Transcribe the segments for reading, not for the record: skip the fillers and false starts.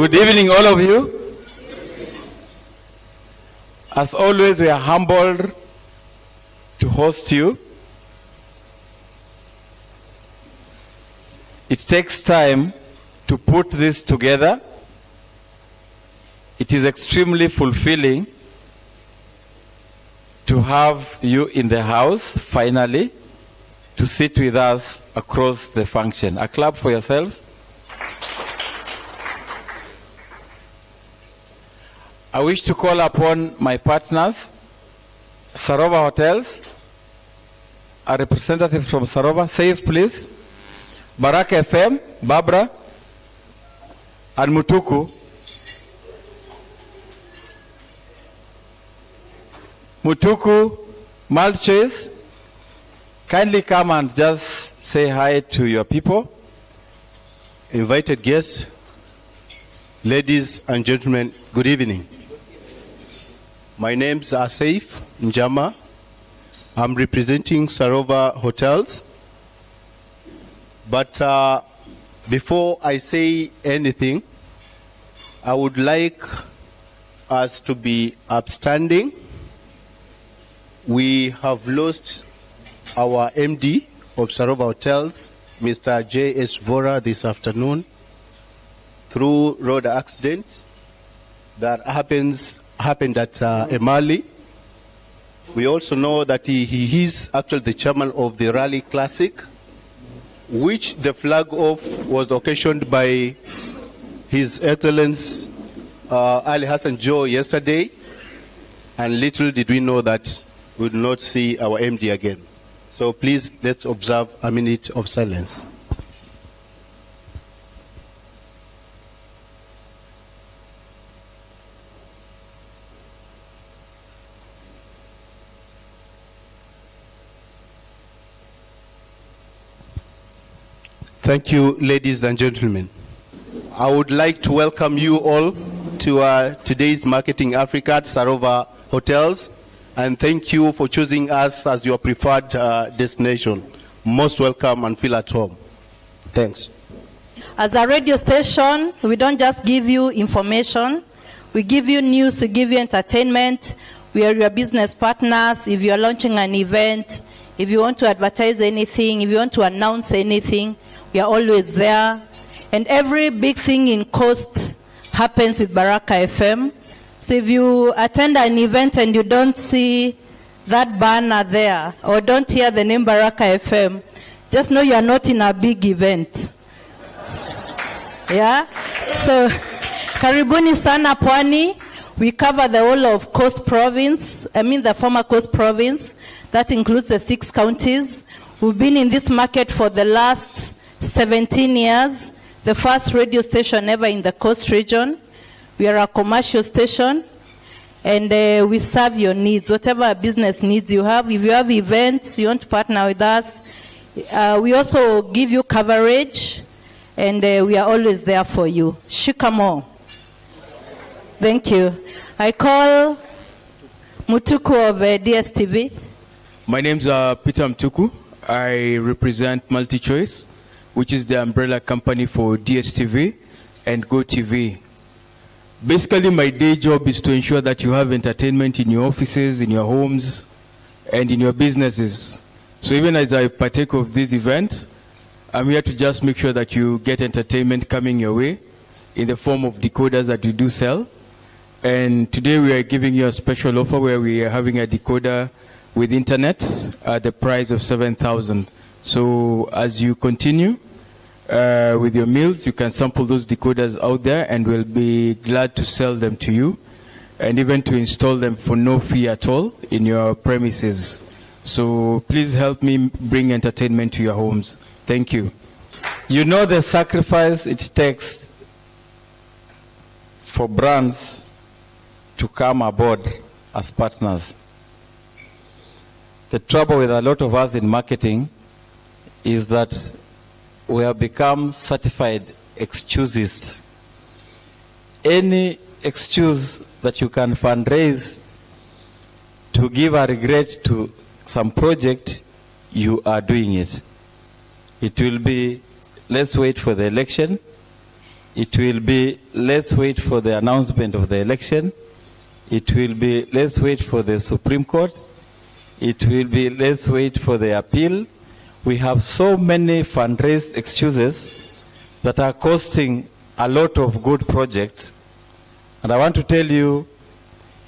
Good evening, all of you. As always, we are humbled to host you. It takes time to put this together. It is extremely fulfilling to have you in the house, finally, to sit with us across the function. A clap for yourselves. I wish to call upon my partners, Sarova Hotels, a representative from Sarova, safe please, Baraka FM, Barbara, and Mutuku. Mutuku, Malchoice, kindly come and just say hi to your people. Invited guests, ladies and gentlemen, good evening. My name's Saif Njama. I'm representing Sarova Hotels. But before I say anything, I would like us to be upstanding. We have lost our MD of Sarova Hotels, Mr. J.S. Vora, this afternoon through road accident that happened at Emali. We also know that he is actually the chairman of the Rally Classic, which the flag off was occasioned by His Excellency Ali Hassan Joe yesterday, and little did we know that we would not see our MD again. So please, let's observe a minute of silence. Thank you, ladies and gentlemen. I would like to welcome you all to today's Marketing Africa at Sarova Hotels, and thank you for choosing us as your preferred destination. Most welcome and feel at home. Thanks. As a radio station, we don't just give you information. We give you news, we give you entertainment. We are your business partners. If you are launching an event, if you want to advertise anything, if you want to announce anything, we are always there. And every big thing in Coast happens with Baraka FM. So if you attend an event and you don't see that banner there, or don't hear the name Baraka FM, just know you are not in a big event. Yeah? So, karibuni sana Pwani. We cover the whole of Coast Province, the former Coast Province. That includes the 6 counties. We've been in this market for the last 17 years, the first radio station ever in the Coast region. We are a commercial station, and we serve your needs, whatever business needs you have. If you have events, you want to partner with us, we also give you coverage, and we are always there for you. Shikamo. Thank you. I call Mutuku of DSTV. My name's Peter Mtuku. I represent MultiChoice, which is the umbrella company for DSTV and GoTV. Basically, my day job is to ensure that you have entertainment in your offices, in your homes, and in your businesses. So even as I partake of this event, I'm here to just make sure that you get entertainment coming your way in the form of decoders that we do sell. And today we are giving you a special offer where we are having a decoder with internet at the price of 7,000. So as you continue with your meals, you can sample those decoders out there, and we'll be glad to sell them to you and even to install them for no fee at all in your premises. So please help me bring entertainment to your homes. Thank you. You know the sacrifice it takes for brands to come aboard as partners. The trouble with a lot of us in marketing is that we have become certified excusists. Any excuse that you can fundraise to give a regret to some project, you are doing it. It will be, let's wait for the election, It will be, let's wait for the announcement of the election. It will be, let's wait for the Supreme Court. It will be, let's wait for the appeal. We have so many fundraised excuses that are costing a lot of good projects. And I want to tell you,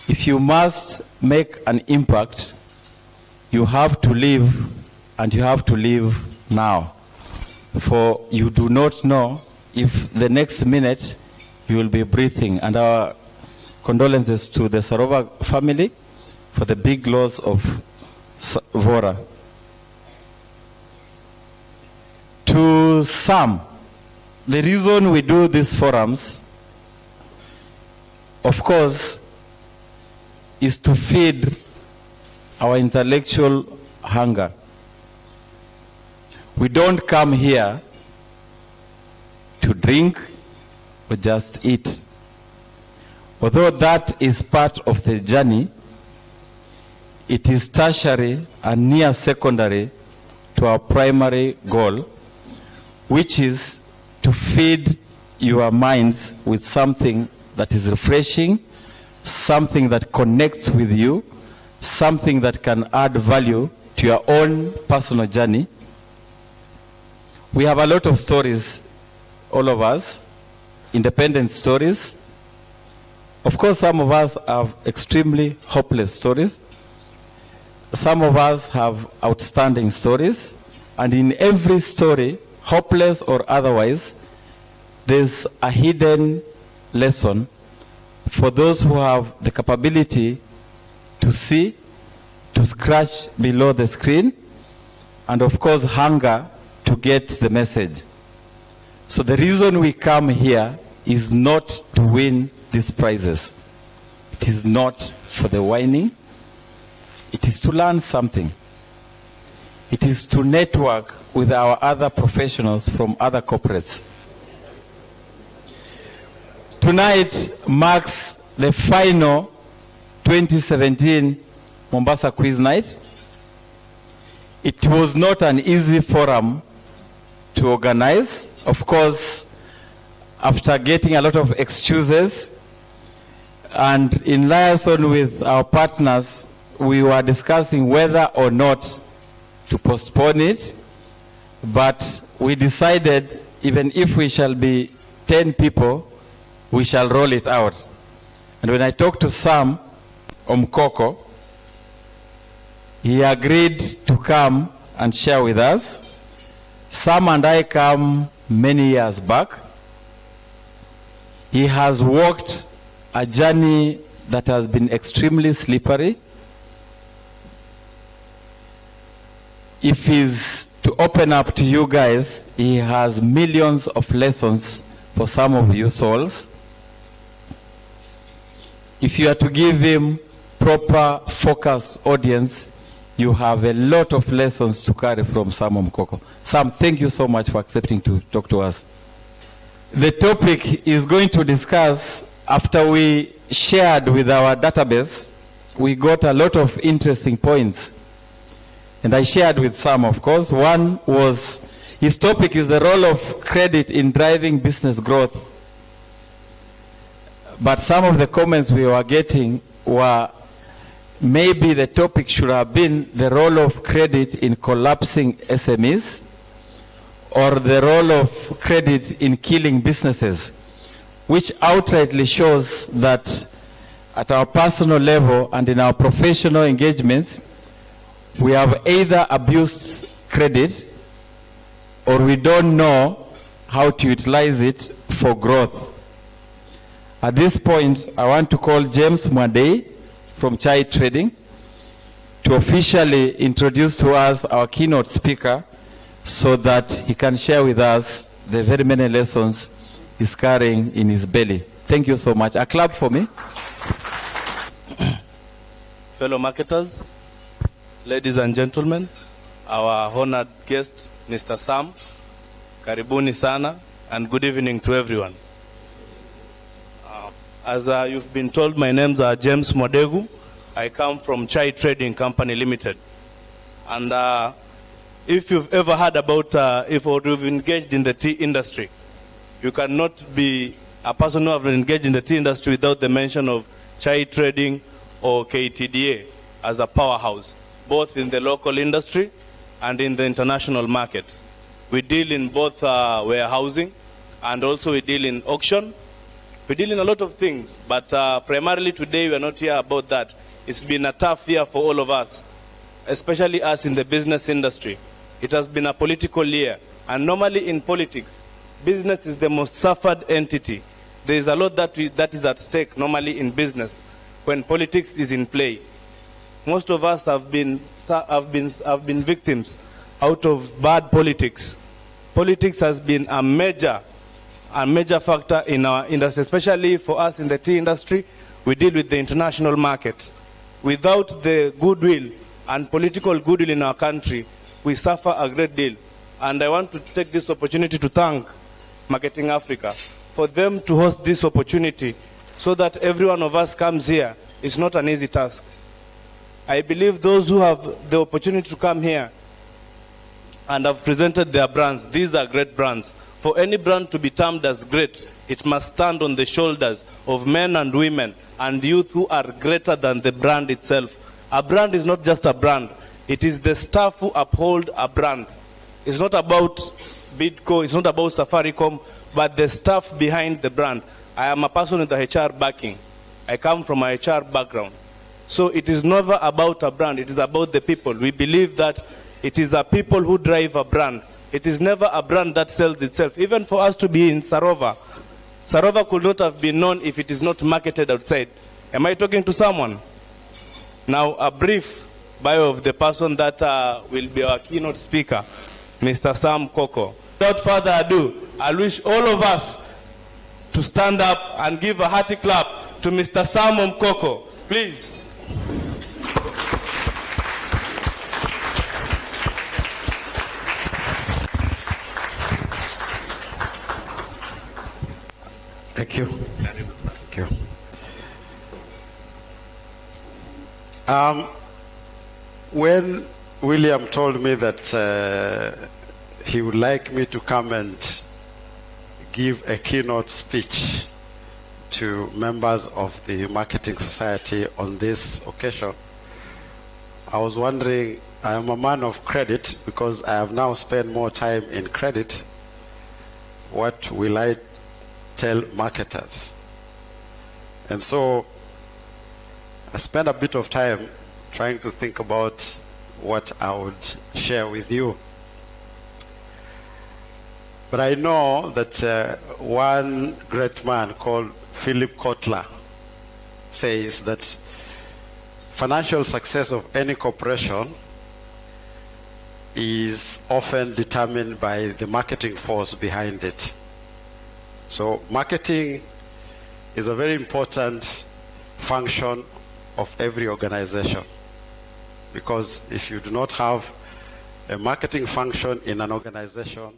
if you must make an impact, you have to live, and you have to live now. For you do not know if the next minute you will be breathing. And our condolences to the Sarova family for the big loss of Vora. To some, the reason we do these forums, of course, is to feed our intellectual hunger. We don't come here to drink or just eat. Although that is part of the journey, it is tertiary and near secondary to our primary goal, which is to feed your minds with something that is refreshing, something that connects with you, something that can add value to your own personal journey. We have a lot of stories, all of us, independent stories. Of course, some of us have extremely hopeless stories. Some of us have outstanding stories. And in every story, hopeless or otherwise, there's a hidden lesson for those who have the capability to see, to scratch below the screen, and of course hunger to get the message. So the reason we come here is not to win these prizes. It is not for the whining. It is to learn something. It is to network with our other professionals from other corporates. Tonight marks the final 2017 Mombasa Quiznite. It was not an easy forum to organize. Of course, after getting a lot of excuses, and in liaison with our partners, we were discussing whether or not to postpone it, but we decided even if we shall be 10 people, we shall roll it out. And when I talked to Sam Omukoko, he agreed to come and share with us. Sam and I come many years back. He has walked a journey that has been extremely slippery. If he's to open up to you guys, he has millions of lessons for some of you souls. If you are to give him proper focused audience, you have a lot of lessons to carry from Sam Omukoko. Sam, thank you so much for accepting to talk to us. The topic is going to discuss, after we shared with our database, we got a lot of interesting points. And I shared with Sam, of course. One was, his topic is the role of credit in driving business growth. But some of the comments we were getting were, maybe the topic should have been the role of credit in collapsing SMEs, or the role of credit in killing businesses, which outrightly shows that at our personal level and in our professional engagements, we have either abused credit or we don't know how to utilize it for growth. At this point, I want to call James Mwadei from Chai Trading to officially introduce to us our keynote speaker so that he can share with us the very many lessons he's carrying in his belly. Thank you so much. A clap for me. Fellow marketers, ladies and gentlemen, our honored guest, Mr. Sam, karibuni sana, and good evening to everyone. As you've been told, my name's James Modegu. I come from Chai Trading Company Limited. And if you've ever heard about, if you've engaged in the tea industry, You cannot be a person who have engaged in the tea industry without the mention of chai trading or KTDA as a powerhouse, both in the local industry and in the international market. We deal in both warehousing, and also we deal in auction. We deal in a lot of things, but primarily today we are not here about that. It's been a tough year for all of us, especially us in the business industry. It has been a political year, and normally in politics, business is the most suffered entity. There is a lot that is at stake normally in business when politics is in play. Most of us have been victims out of bad politics. Politics has been a major factor in our industry, especially for us in the tea industry. We deal with the international market. Without the goodwill and political goodwill in our country, we suffer a great deal. And I want to take this opportunity to thank Marketing Africa for them to host this opportunity so that every one of us comes here. It's not an easy task. I believe those who have the opportunity to come here and have presented their brands, these are great brands. For any brand to be termed as great, it must stand on the shoulders of men and women and youth who are greater than the brand itself. A brand is not just a brand. It is the staff who uphold a brand. It's not about Bidco, it's not about Safaricom, but the staff behind the brand. I am a person with the HR backing. I come from a HR background. So it is never about a brand, it is about the people. We believe that it is the people who drive a brand. It is never a brand that sells itself. Even for us to be in Sarova, Sarova could not have been known if it is not marketed outside. Am I talking to someone? Now, a brief bio of the person that will be our keynote speaker, Mr. Sam Koko. Without further ado, I wish all of us to stand up and give a hearty clap to Mr. Sam Omukoko. Please. Thank you. Thank you. When William told me that he would like me to come and give a keynote speech to members of the Marketing Society on this occasion, I was wondering, I am a man of credit because I have now spent more time in credit. What will I tell marketers? And so I spent a bit of time trying to think about what I would share with you. But I know that one great man called Philip Kotler says that financial success of any corporation is often determined by the marketing force behind it. So marketing is a very important function of every organization, because if you do not have a marketing function in an organization,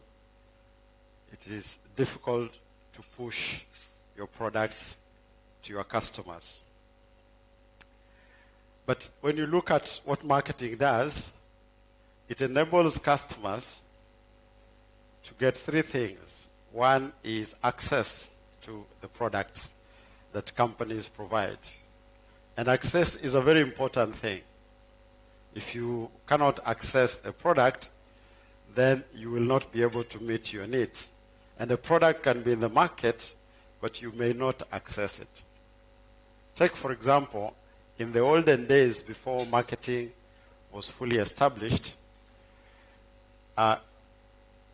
it is difficult to push your products to your customers. But when you look at what marketing does, it enables customers to get three things. One is access to the products that companies provide. And access is a very important thing. If you cannot access a product, then you will not be able to meet your needs. And the product can be in the market, but you may not access it. Take, for example, in the olden days before marketing was fully established,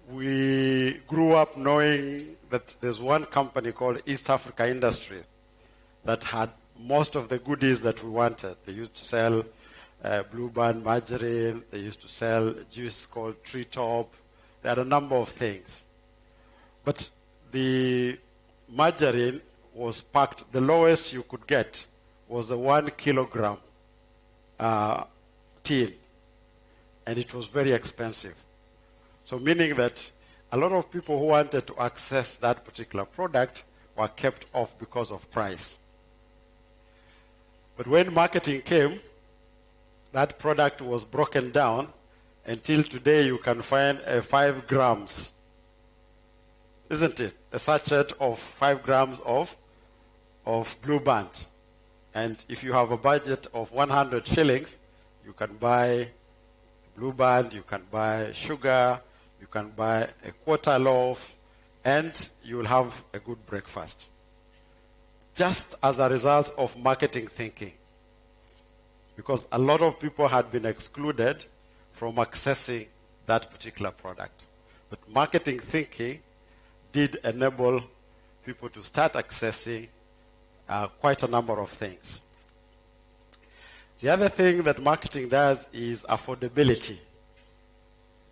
we grew up knowing that there's one company called East Africa Industries that had most of the goodies that we wanted. They used to sell Blue Band margarine. They used to sell juice called Treetop. They had a number of things. But the margarine was packed, the lowest you could get was the 1 kilogram tin. And it was very expensive. So meaning that a lot of people who wanted to access that particular product were kept off because of price. But when marketing came, that product was broken down. Until today, you can find 5 grams isn't it? A sachet of 5 grams of Blue Band. And if you have a budget of 100 shillings, you can buy Blue Band, you can buy sugar, you can buy a quarter loaf, and you will have a good breakfast. Just as a result of marketing thinking. Because a lot of people had been excluded from accessing that particular product. But marketing thinking did enable people to start accessing quite a number of things. The other thing that marketing does is affordability.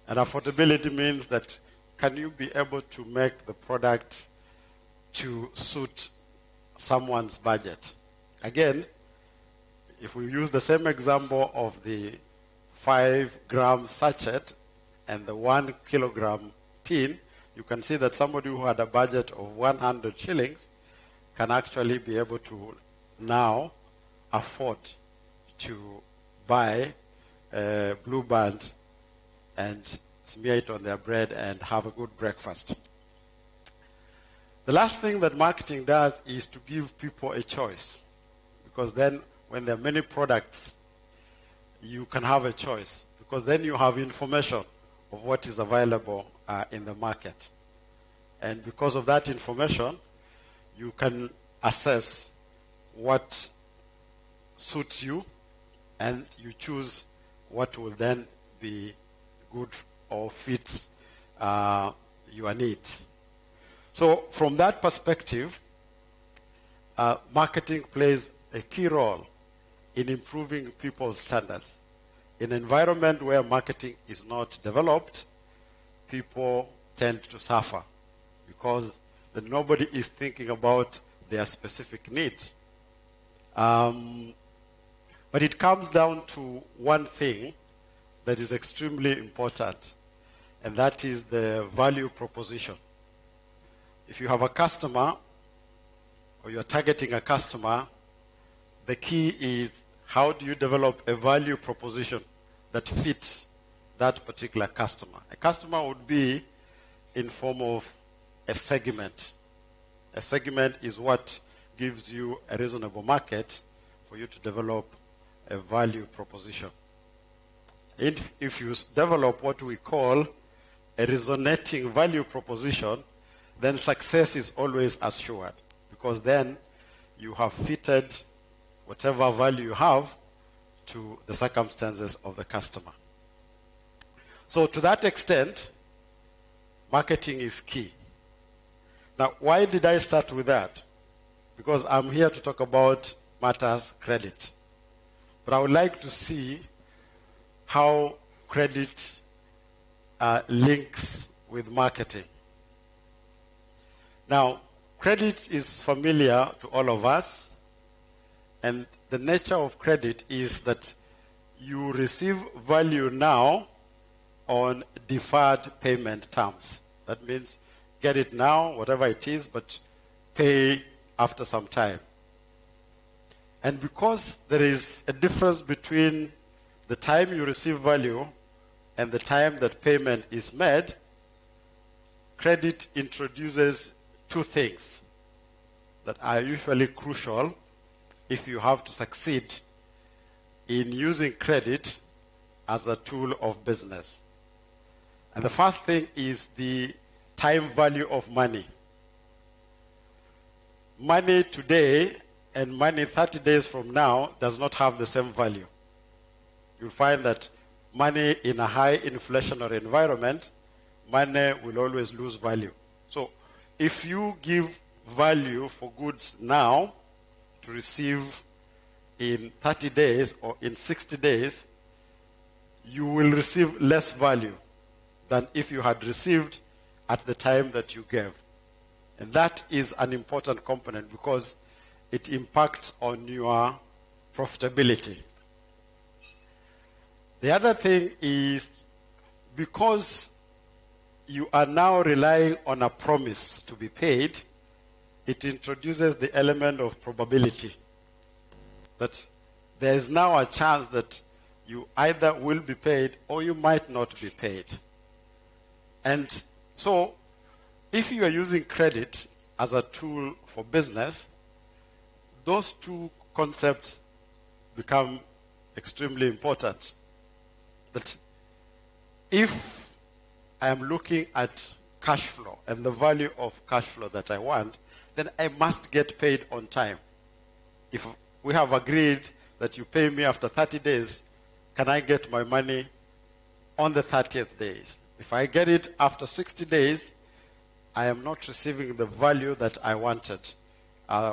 And affordability means that can you be able to make the product to suit someone's budget? Again, if we use the same example of the 5-gram sachet and the 1 kilogram tin, you can see that somebody who had a budget of 100 shillings can actually be able to now afford to buy a Blue Band and smear it on their bread and have a good breakfast. The last thing that marketing does is to give people a choice. Because then when there are many products, you can have a choice. Because then you have information of what is available in the market. And because of that information, you can assess what suits you, and you choose what will then be good or fit your needs. So from that perspective, marketing plays a key role in improving people's standards. In an environment where marketing is not developed, people tend to suffer because then nobody is thinking about their specific needs. But it comes down to one thing that is extremely important, and that is the value proposition. If you have a customer, or you're targeting a customer, the key is how do you develop a value proposition that fits that particular customer. A customer would be in form of a segment. A segment is what gives you a reasonable market for you to develop a value proposition. If you develop what we call a resonating value proposition, then success is always assured, because then you have fitted whatever value you have to the circumstances of the customer. So to that extent, marketing is key. Now, why did I start with that? Because I'm here to talk about matters credit. But I would like to see how credit links with marketing. Now, credit is familiar to all of us, and the nature of credit is that you receive value now on deferred payment terms. That means get it now, whatever it is, but pay after some time. And because there is a difference between the time you receive value and the time that payment is made, credit introduces two things that are usually crucial if you have to succeed in using credit as a tool of business. And the first thing is the time value of money. Money today and money 30 days from now does not have the same value. You'll find that money in a high inflationary environment, money will always lose value. So if you give value for goods now to receive in 30 days or in 60 days, you will receive less value than if you had received at the time that you gave. And that is an important component because it impacts on your profitability. The other thing is because you are now relying on a promise to be paid, it introduces the element of probability. That there is now a chance that you either will be paid or you might not be paid. And so if you are using credit as a tool for business, those two concepts become extremely important. That if I am looking at cash flow and the value of cash flow that I want, then I must get paid on time. If we have agreed that you pay me after 30 days, can I get my money on the 30th day? If I get it after 60 days, I am not receiving the value that I wanted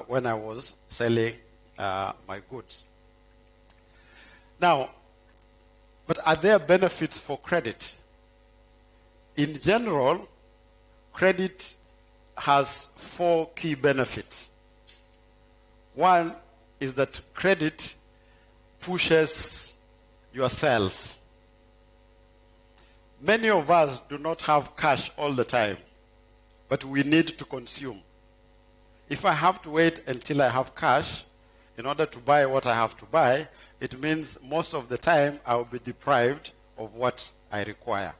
when I was selling my goods. Now, but are there benefits for credit? In general, credit has 4 key benefits. One is that credit pushes your sales. Many of us do not have cash all the time, but we need to consume. If I have to wait until I have cash in order to buy what I have to buy, it means most of the time I will be deprived of what I require.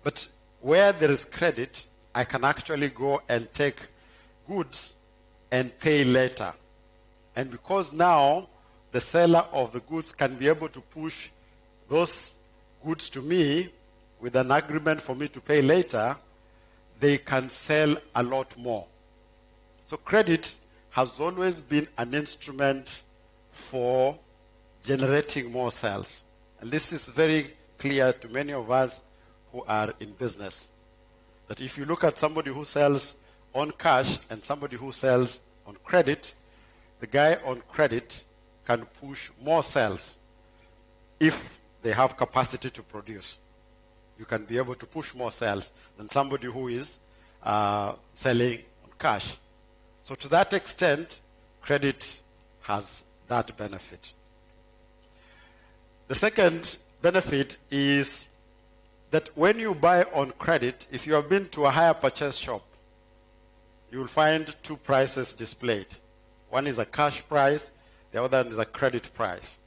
But where there is credit, I can actually go and take goods and pay later. And because now the seller of the goods can be able to push those goods to me with an agreement for me to pay later, they can sell a lot more. So credit has always been an instrument for generating more sales. And this is very clear to many of us who are in business. That if you look at somebody who sells on cash and somebody who sells on credit, the guy on credit can push more sales if they have capacity to produce. You can be able to push more sales than somebody who is selling on cash. So to that extent, credit has that benefit. The second benefit is that when you buy on credit, if you have been to a hire purchase shop, you will find 2 prices displayed. One is a cash price, the other is a credit price.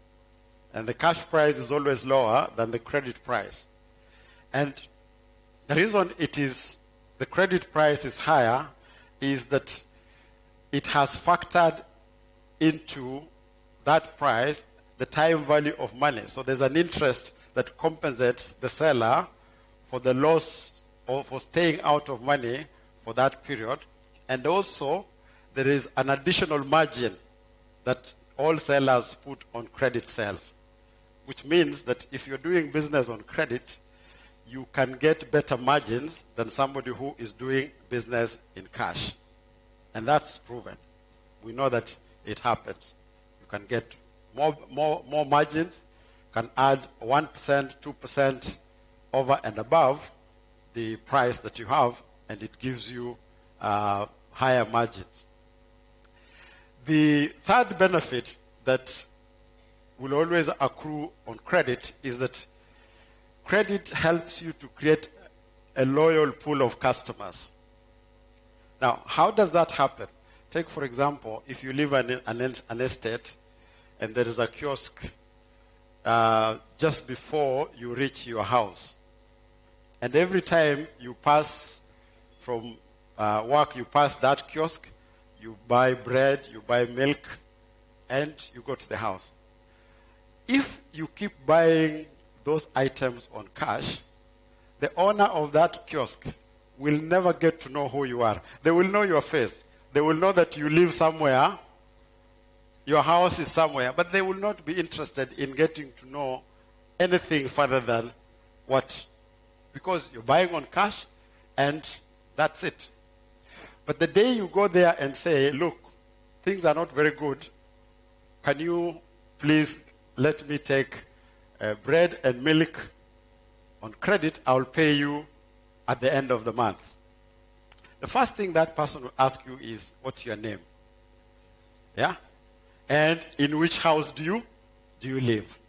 And the cash price is always lower than the credit price. And the reason the credit price is higher is that it has factored into that price the time value of money. So there's an interest that compensates the seller for the loss or for staying out of money for that period. And also, there is an additional margin that all sellers put on credit sales, which means that if you're doing business on credit, you can get better margins than somebody who is doing business in cash. And that's proven. We know that it happens. You can get more margins, can add 1%, 2% over and above the price that you have, and it gives you higher margins. The third benefit that will always accrue on credit is that credit helps you to create a loyal pool of customers. Now, how does that happen? Take, for example, if you live in an estate and there is a kiosk just before you reach your house. And every time you pass from work, you pass that kiosk, you buy bread, you buy milk, and you go to the house. If you keep buying those items on cash, the owner of that kiosk will never get to know who you are. They will know your face. They will know that you live somewhere, your house is somewhere, but they will not be interested in getting to know anything further than what, because you're buying on cash and that's it. But the day you go there and say, look, things are not very good, can you please let me take bread and milk on credit, I'll pay you at the end of the month. The first thing that person will ask you is, what's your name? Yeah? And in which house do you live?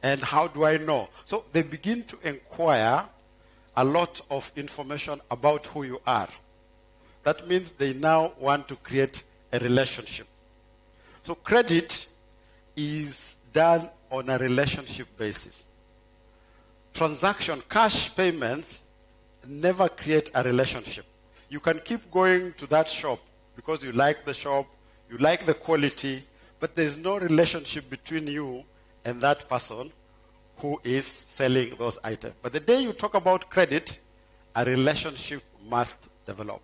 And how do I know? So they begin to inquire a lot of information about who you are. That means they now want to create a relationship. So credit is done on a relationship basis. Cash payments never create a relationship. You can keep going to that shop because you like the shop, you like the quality, but there's no relationship between you and that person who is selling those items. But the day you talk about credit, a relationship must develop.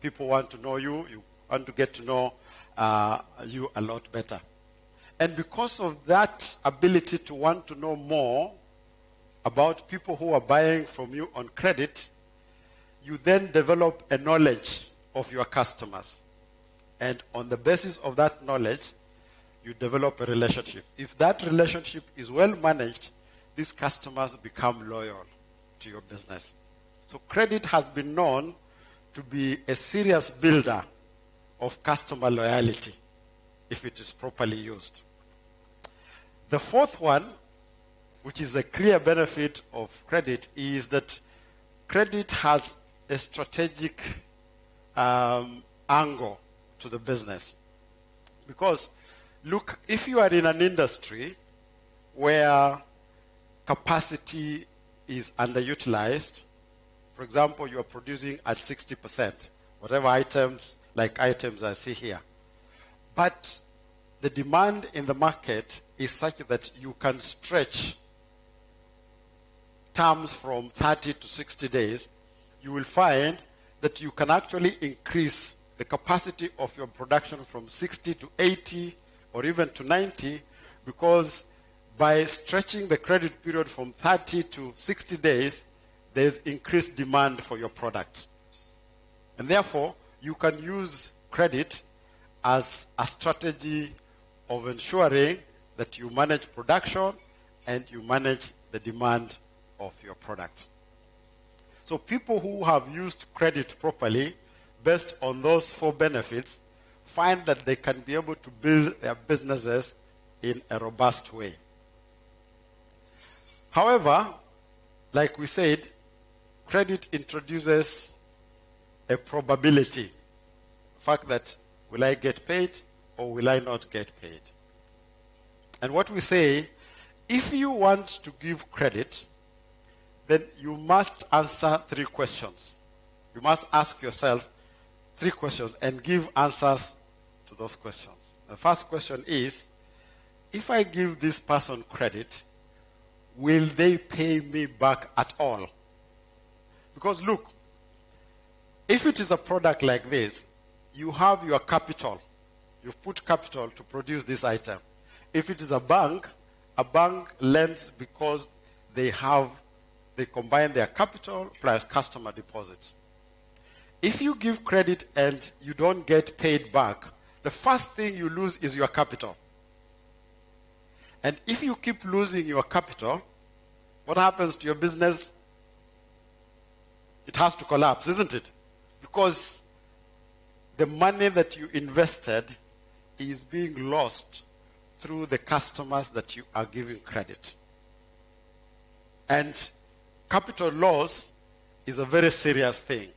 People want to know you, you want to get to know you a lot better. And because of that ability to want to know more about people who are buying from you on credit, you then develop a knowledge of your customers. And on the basis of that knowledge, you develop a relationship. If that relationship is well managed, these customers become loyal to your business. So credit has been known to be a serious builder of customer loyalty if it is properly used. The fourth one, which is a clear benefit of credit, is that credit has a strategic angle to the business. Because, look, if you are in an industry where capacity is underutilized, for example, you are producing at 60%, whatever items I see here, but the demand in the market is such that you can stretch terms from 30 to 60 days, you will find that you can actually increase the capacity of your production from 60 to 80 or even to 90, because by stretching the credit period from 30 to 60 days, there's increased demand for your product. And therefore, you can use credit as a strategy of ensuring that you manage production and you manage the demand of your product. So people who have used credit properly, based on those four benefits, find that they can be able to build their businesses in a robust way. However, like we said, credit introduces a probability. The fact that, will I get paid or will I not get paid? And what we say, if you want to give credit, then you must answer 3 questions. You must ask yourself 3 questions and give answers to those questions. The first question is, if I give this person credit, will they pay me back at all? Because look, if it is a product like this, you have your capital. You've put capital to produce this item. If it is a bank lends because they combine their capital plus customer deposits. If you give credit and you don't get paid back, the first thing you lose is your capital. And if you keep losing your capital, what happens to your business? It has to collapse, isn't it? Because the money that you invested is being lost through the customers that you are giving credit. And capital loss is a very serious thing.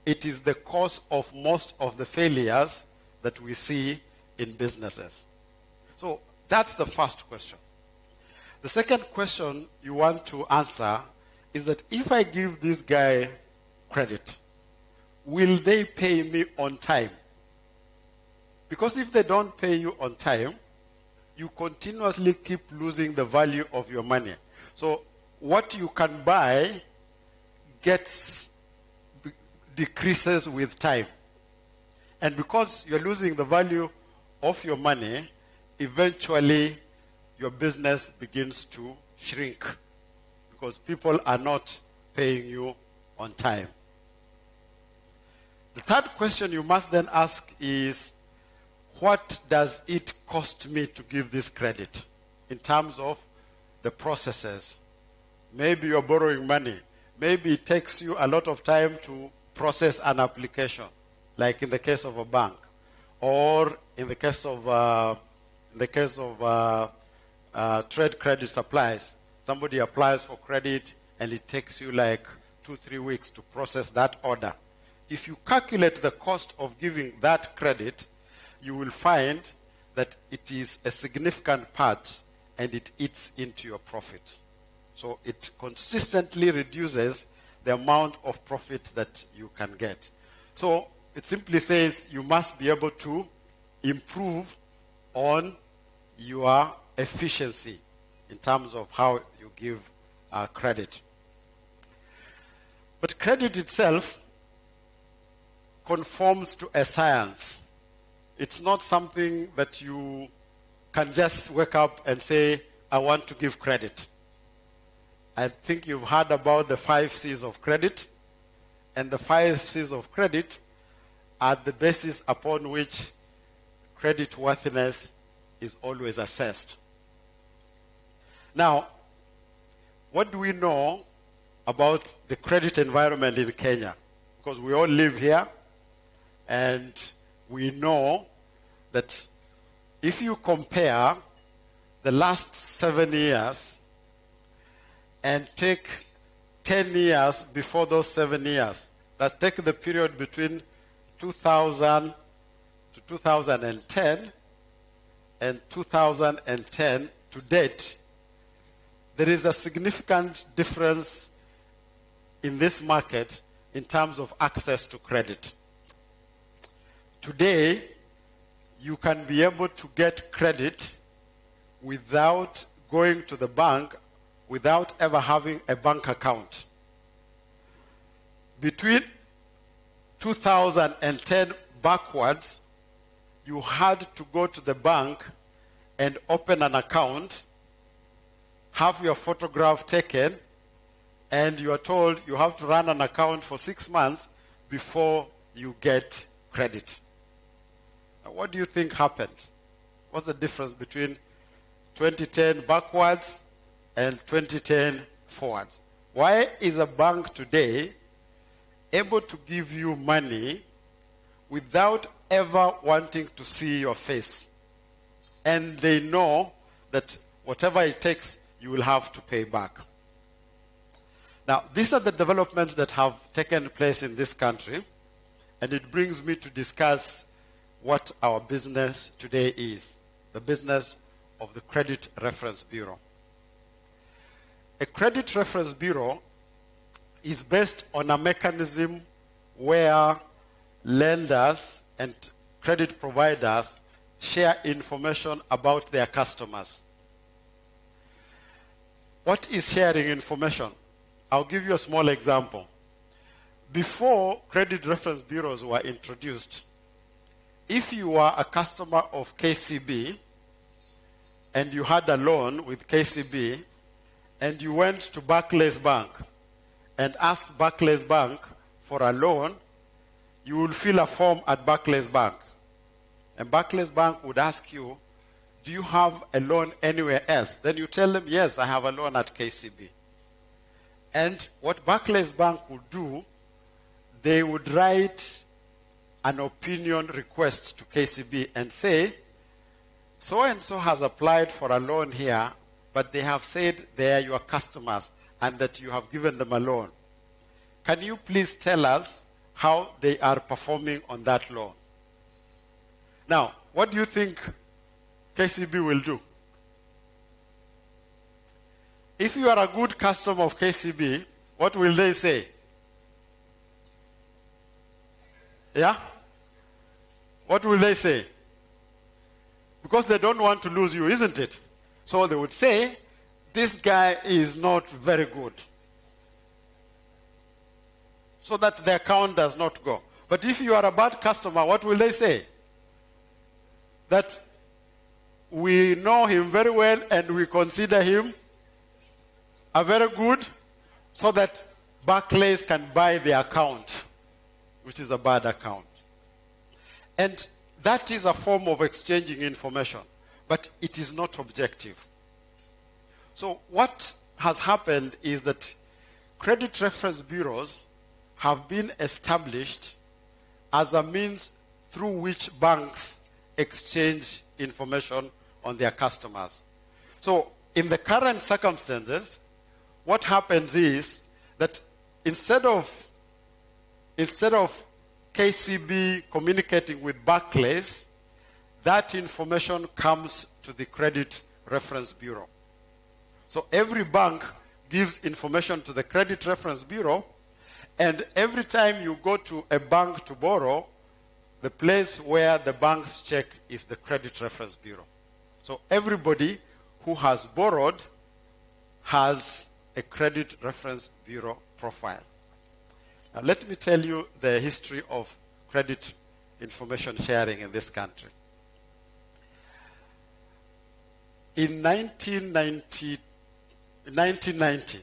It is the cause of most of the failures that we see in businesses. So that's the first question. The second question you want to answer is that if I give this guy credit, will they pay me on time? Because if they don't pay you on time, you continuously keep losing the value of your money. So what you can buy decreases with time. And because you're losing the value of your money, eventually your business begins to shrink because people are not paying you on time. The third question you must then ask is, what does it cost me to give this credit in terms of the processes? Maybe you're borrowing money. Maybe it takes you a lot of time to process an application, like in the case of a bank, or in the case of trade credit supplies. Somebody applies for credit and it takes you like 2-3 weeks to process that order. If you calculate the cost of giving that credit, you will find that it is a significant part and it eats into your profits. So it consistently reduces the amount of profit that you can get. So it simply says you must be able to improve on your efficiency in terms of how you give credit. But credit itself conforms to a science. It's not something that you can just wake up and say, I want to give credit. I think you've heard about the 5 C's of credit, and the 5 C's of credit are the basis upon which credit worthiness is always assessed. Now, what do we know about the credit environment in Kenya? Because we all live here, and we know that if you compare the last 7 years and take 10 years before those 7 years, let's take the period between 2000 to 2010 and 2010 to date, there is a significant difference in this market in terms of access to credit. Today, you can be able to get credit without going to the bank, without ever having a bank account. Between 2010 backwards, you had to go to the bank and open an account, have your photograph taken, and you are told you have to run an account for 6 months before you get credit. Now, what do you think happened? What's the difference between 2010 backwards and 2010 forwards? Why is a bank today able to give you money without ever wanting to see your face? And they know that whatever it takes, you will have to pay back. Now, these are the developments that have taken place in this country, and it brings me to discuss what our business today is, the business of the Credit Reference Bureau. A Credit Reference Bureau is based on a mechanism where lenders and credit providers share information about their customers. What is sharing information? I'll give you a small example. Before credit reference bureaus were introduced, if you were a customer of KCB and you had a loan with KCB and you went to Barclays Bank and asked Barclays Bank for a loan, you would fill a form at Barclays Bank. And Barclays Bank would ask you, do you have a loan anywhere else? Then you tell them, yes, I have a loan at KCB. And what Barclays Bank would do, they would write an opinion request to KCB and say, so-and-so has applied for a loan here, but they have said they are your customers and that you have given them a loan. Can you please tell us how they are performing on that loan? Now, what do you think KCB will do? If you are a good customer of KCB, what will they say? Yeah? What will they say? Because they don't want to lose you, isn't it? So they would say, this guy is not very good. So that the account does not go. But if you are a bad customer, what will they say? That we know him very well and we consider him a very good, so that Barclays can buy the account, which is a bad account. And that is a form of exchanging information, but it is not objective. So what has happened is that credit reference bureaus have been established as a means through which banks exchange information on their customers. So in the current circumstances, what happens is that instead of KCB communicating with Barclays, that information comes to the Credit Reference Bureau. So every bank gives information to the Credit Reference Bureau, And every time you go to a bank to borrow, the place where the banks check is the Credit Reference Bureau. So everybody who has borrowed has a Credit Reference Bureau profile. Now let me tell you the history of credit information sharing in this country. In 1990,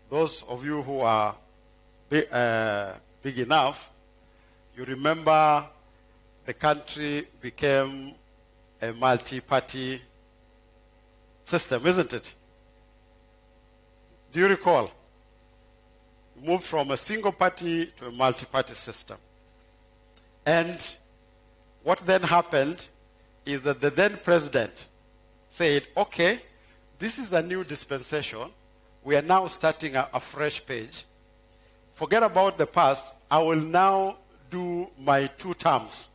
those of you who are big enough, you remember the country became a multi-party system, isn't it? Do you recall? We moved from a single party to a multi-party system. And what then happened is that the then president said, okay, this is a new dispensation. We are now starting a fresh page. Forget about the past. I will now do my 2 terms.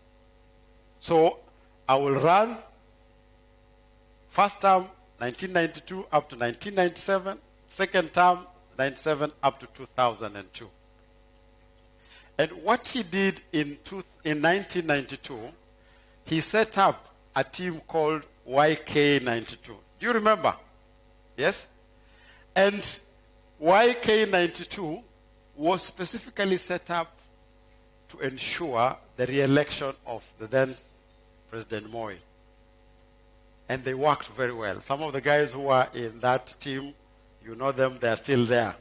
So I will run first term 1992 up to 1997, second term 97 up to 2002. And what he did in 1992, he set up a team called YK92. Do you remember? Yes? And YK92 was specifically set up to ensure the re-election of the then President Moi. And they worked very well. Some of the guys who are in that team, you know them, they're still there.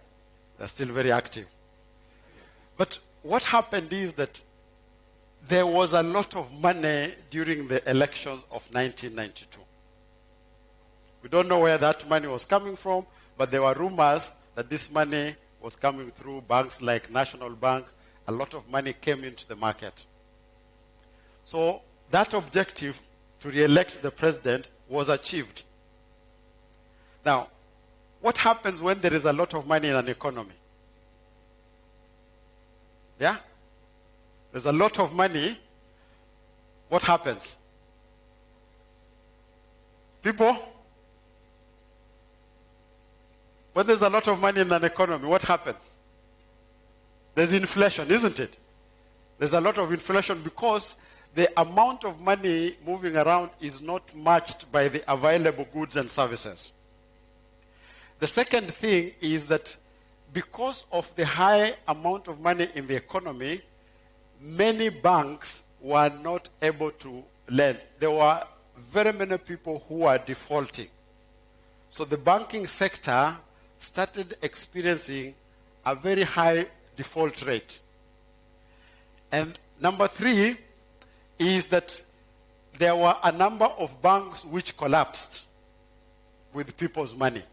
They're still very active. But what happened is that there was a lot of money during the elections of 1992. We don't know where that money was coming from, but there were rumors that this money was coming through banks like National Bank. A lot of money came into the market. So that objective to re-elect the president was achieved. Now, what happens when there is a lot of money in an economy? Yeah? There's a lot of money. What happens? People? When there's a lot of money in an economy, what happens? There's inflation, isn't it? There's a lot of inflation because the amount of money moving around is not matched by the available goods and services. The second thing is that because of the high amount of money in the economy, many banks were not able to lend. There were very many people who were defaulting. So the banking sector started experiencing a very high default rate. And number 3 is that there were a number of banks which collapsed with people's money.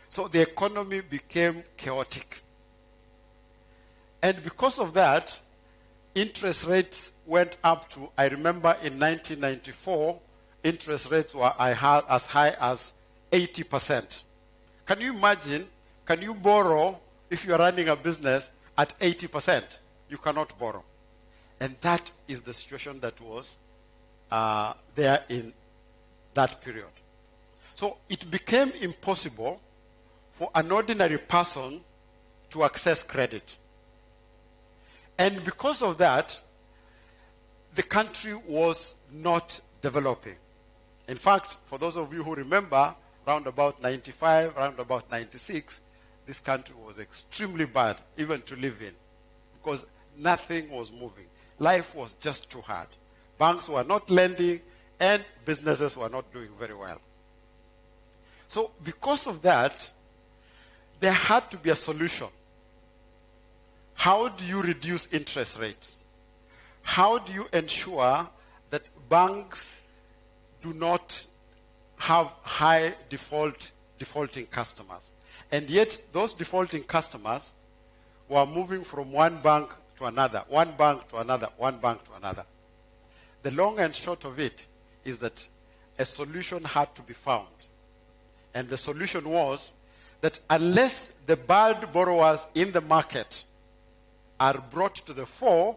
So the economy became chaotic. And because of that, interest rates went up to, I remember in 1994, interest rates were as high as 80%. Can you imagine, can you borrow if you're running a business at 80%? You cannot borrow. And that is the situation that was there in that period. So it became impossible for an ordinary person to access credit. And because of that, the country was not developing. In fact, for those of you who remember, around about 95, around about 96, this country was extremely bad, even to live in, because nothing was moving. Life was just too hard. Banks were not lending, and businesses were not doing very well. So because of that, there had to be a solution. How do you reduce interest rates? How do you ensure that banks do not have high defaulting customers? And yet, those defaulting customers were moving from one bank to another, one bank to another, one bank to another. The long and short of it is that a solution had to be found. And the solution was that unless the bad borrowers in the market are brought to the fore,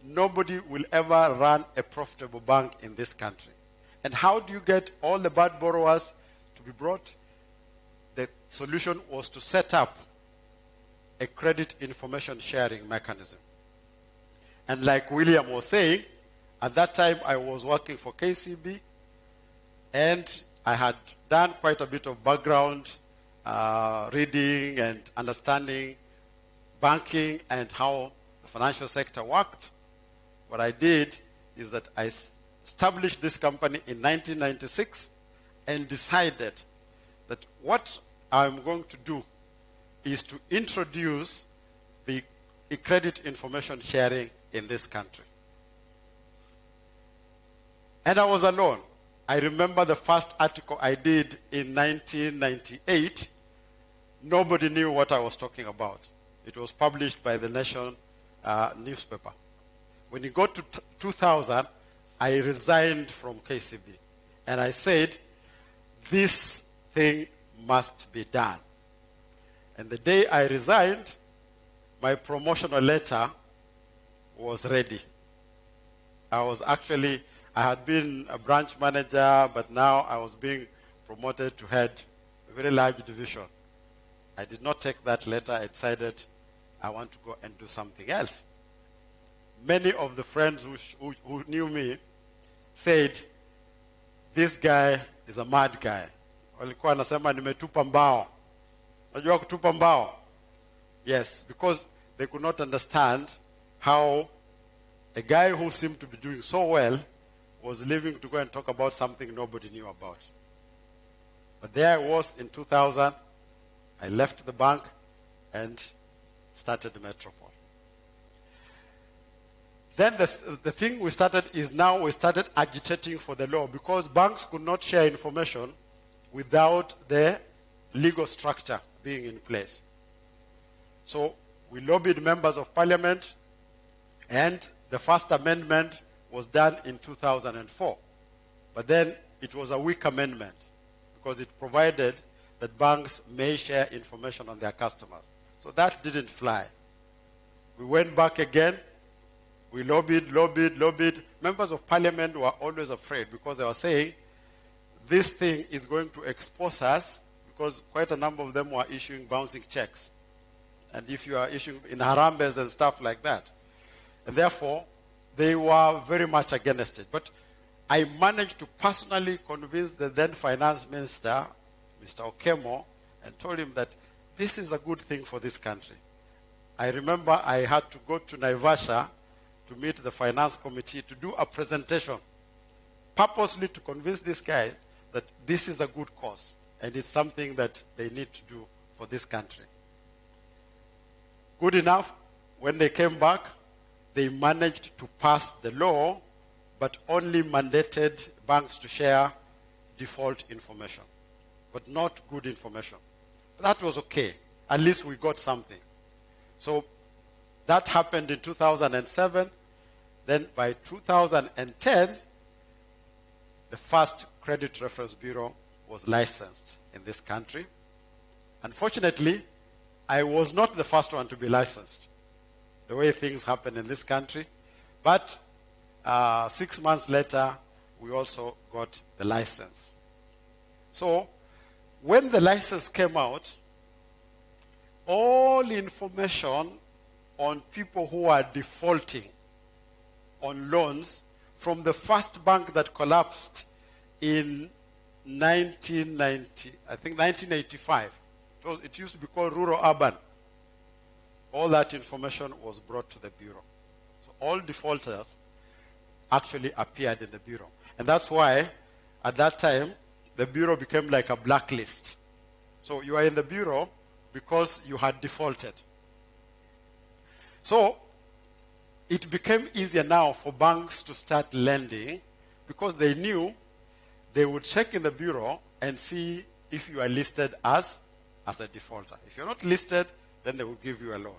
nobody will ever run a profitable bank in this country. And how do you get all the bad borrowers to be brought? The solution was to set up a credit information sharing mechanism. And like William was saying, at that time I was working for KCB, and I had done quite a bit of background reading and understanding banking and how the financial sector worked. What I did is that I established this company in 1996 and decided that what I'm going to do is to introduce the credit information sharing in this country. And I was alone. I remember the first article I did in 1998. Nobody knew what I was talking about. It was published by the Nation newspaper. When it got to 2000, I resigned from KCB. And I said, this thing must be done. And the day I resigned, my promotional letter was ready. I had been a branch manager, but now I was being promoted to head a very large division. I did not take that letter. I decided I want to go and do something else. Many of the friends who knew me said, this guy is a mad guy. Walikuwa nasema nimetupa mbao. Unajua kutupa mbao? Yes, because they could not understand how a guy who seemed to be doing so well was leaving to go and talk about something nobody knew about. But there I was in 2000. I left the bank and started Metropol. Then the thing we started is now we started agitating for the law, because banks could not share information without the legal structure being in place. So we lobbied members of parliament, and the first amendment was done in 2004. But then it was a weak amendment because it provided that banks may share information on their customers. So that didn't fly. We went back again. We lobbied. Members of parliament were always afraid because they were saying, this thing is going to expose us, because quite a number of them were issuing bouncing checks. And if you are issuing in harambes and stuff like that. And therefore, they were very much against it. But I managed to personally convince the then finance minister, Mr. Okemo, and told him that this is a good thing for this country. I remember I had to go to Naivasha to meet the finance committee to do a presentation, purposely to convince this guy that this is a good cause and it's something that they need to do for this country. Good enough, when they came back, they managed to pass the law, but only mandated banks to share default information, but not good information. That was okay. At least we got something. So that happened in 2007. Then by 2010, the first credit reference bureau was licensed in this country. Unfortunately, I was not the first one to be licensed, the way things happen in this country. But 6 months later, we also got the license. So when the license came out, all information on people who are defaulting on loans from the first bank that collapsed in 1985. It used to be called Rural Urban. All that information was brought to the bureau. So all defaulters actually appeared in the bureau. And that's why, at that time, the bureau became like a blacklist. So you are in the bureau because you had defaulted. So it became easier now for banks to start lending because they knew they would check in the bureau and see if you are listed as a defaulter. If you're not listed, then they will give you a loan.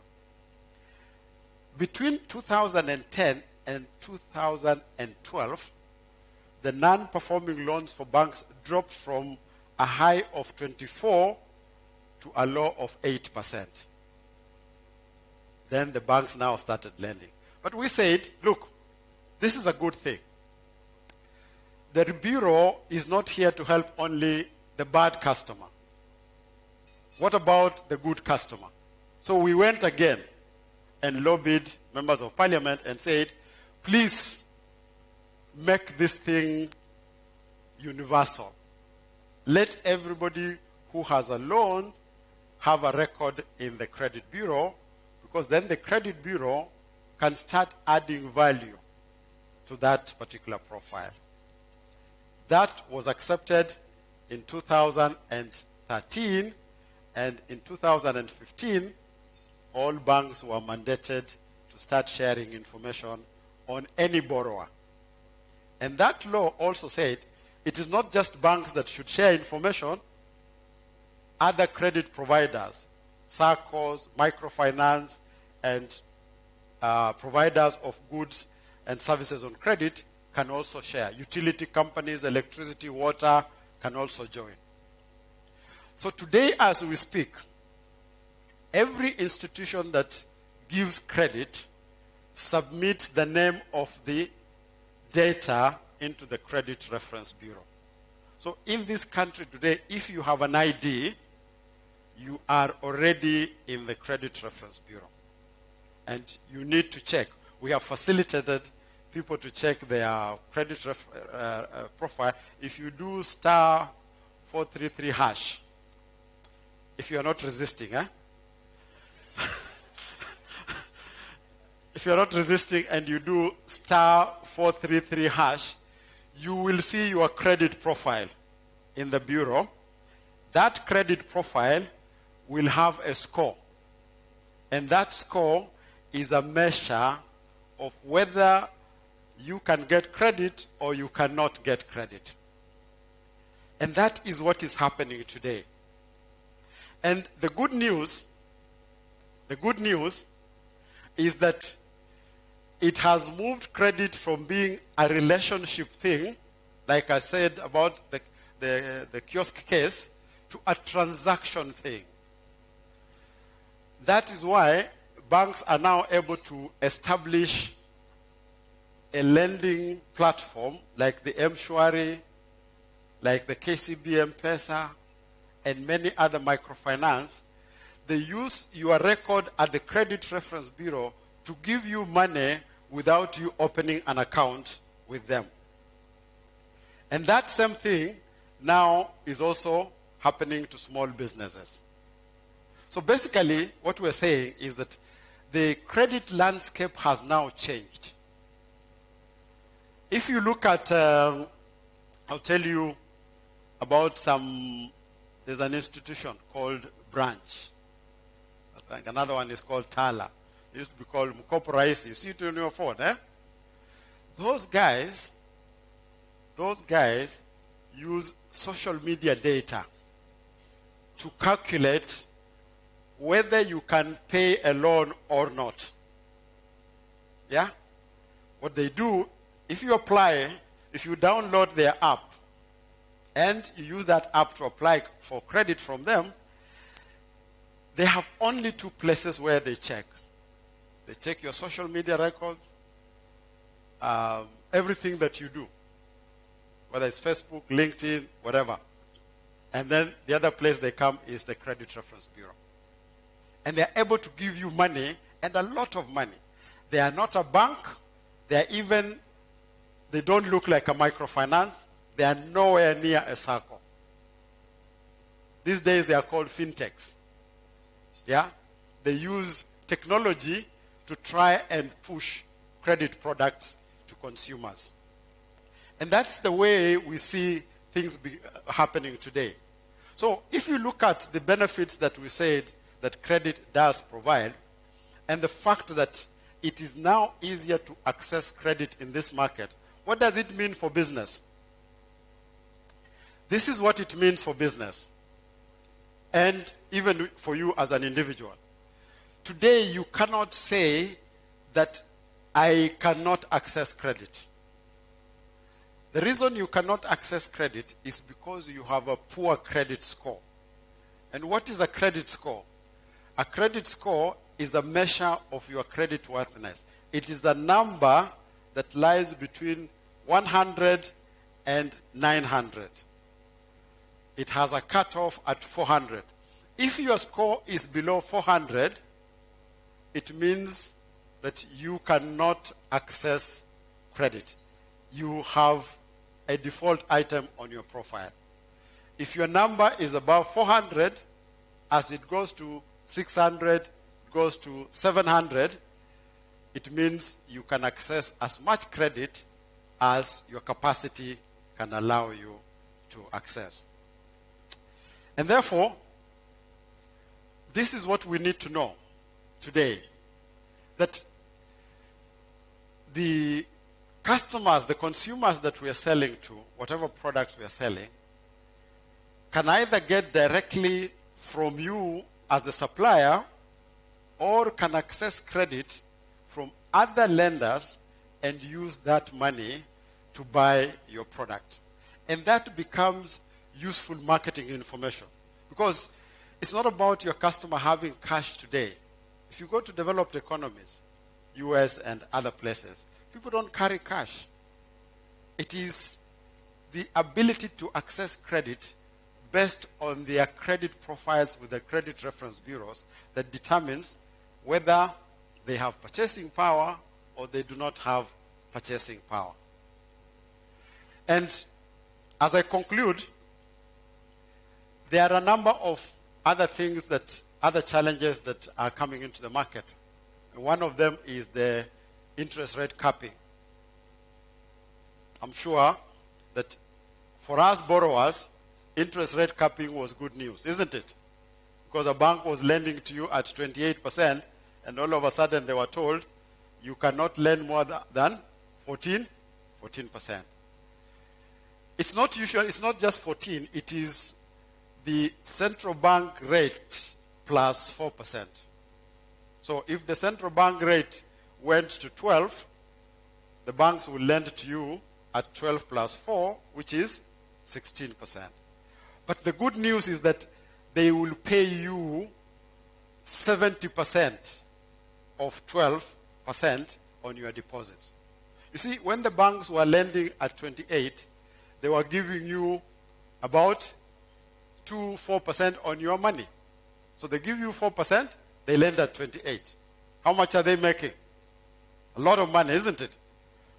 Between 2010 and 2012, the non-performing loans for banks dropped from a high of 24 to a low of 8%. Then the banks now started lending. But we said, look, this is a good thing. The bureau is not here to help only the bad customer. What about the good customer? So we went again and lobbied members of parliament and said, please make this thing universal. Let everybody who has a loan have a record in the credit bureau, because then the credit bureau can start adding value to that particular profile. That was accepted in 2013, and in 2015, all banks were mandated to start sharing information on any borrower. And that law also said it is not just banks that should share information. Other credit providers, SACCOs, microfinance, and providers of goods and services on credit can also share. Utility companies, electricity, water can also join. So today, as we speak, every institution that gives credit submits the name of the data into the Credit Reference Bureau. So in this country today, if you have an ID, you are already in the Credit Reference Bureau. And you need to check. We have facilitated people to check their credit profile. If you do star 433 hash, if you are not resisting, if you are not resisting and you do star 433 hash, you will see your credit profile in the bureau. That credit profile will have a score. And that score is a measure of whether you can get credit or you cannot get credit. And that is what is happening today. And the good news is that it has moved credit from being a relationship thing, like I said about the kiosk case, to a transaction thing. That is why banks are now able to establish a lending platform like the M-Shwari, like the KCB M-Pesa, and many other microfinance. They use your record at the Credit Reference Bureau to give you money without you opening an account with them. And that same thing now is also happening to small businesses. So basically, what we're saying is that the credit landscape has now changed. If you look at, I'll tell you about there's an institution called Branch. I think another one is called Tala. It used to be called Mukopo Rais. You see it on your phone, eh? Those guys use social media data to calculate whether you can pay a loan or not. Yeah? What they do, if you download their app and you use that app to apply for credit from them, they have only two places where they check. They check your social media records, everything that you do, whether it's Facebook, LinkedIn, whatever. And then the other place they come is the Credit Reference Bureau. And they're able to give you money, and a lot of money. They are not a bank. They don't look like a microfinance. They are nowhere near a circle. These days they are called fintechs. Yeah? They use technology to try and push credit products to consumers. And that's the way we see things happening today. So if you look at the benefits that we said that credit does provide, and the fact that it is now easier to access credit in this market, what does it mean for business? This is what it means for business, and even for you as an individual. Today, you cannot say that I cannot access credit. The reason you cannot access credit is because you have a poor credit score. And what is a credit score? A credit score is a measure of your credit worthiness. It is a number that lies between 100 and 900. It has a cutoff at 400. If your score is below 400, it means that you cannot access credit. You have a default item on your profile. If your number is above 400, as it goes to 600, goes to 700, it means you can access as much credit as your capacity can allow you to access. And therefore, this is what we need to know today, that the customers, the consumers that we are selling to, whatever products we are selling, can either get directly from you as a supplier or can access credit from other lenders and use that money to buy your product. And that becomes useful marketing information, because it's not about your customer having cash today. If you go to developed economies, US and other places, people don't carry cash. It is the ability to access credit based on their credit profiles with the credit reference bureaus that determines whether they have purchasing power or they do not have purchasing power. And as I conclude, there are a number of other things other challenges that are coming into the market. One of them is the interest rate capping. I'm sure that for us borrowers, interest rate capping was good news, isn't it? Because a bank was lending to you at 28%, and all of a sudden they were told you cannot lend more than 14%. It's not usual, it's not just 14, it is the central bank rate plus 4%. So if the central bank rate went to 12, the banks will lend to you at 12 plus 4, which is 16%. But the good news is that they will pay you 70% of 12% on your deposit. You see, when the banks were lending at 28, they were giving you about 4% on your money. So they give you 4%, they lend at 28. How much are they making? A lot of money, isn't it?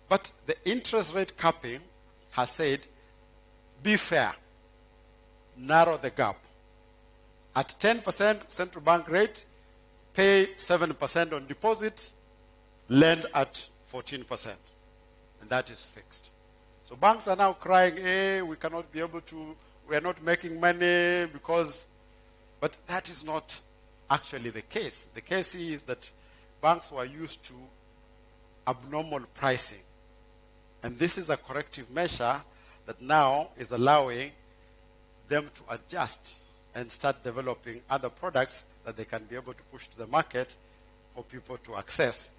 But the interest rate capping has said, be fair, narrow the gap. At 10% central bank rate, pay 7% on deposits, lend at 14%. And that is fixed. So banks are now crying, hey, we cannot be able to, we are not making money because, but that is not actually the case. The case is that banks were used to abnormal pricing. And this is a corrective measure that now is allowing them to adjust and start developing other products that they can be able to push to the market for people to access.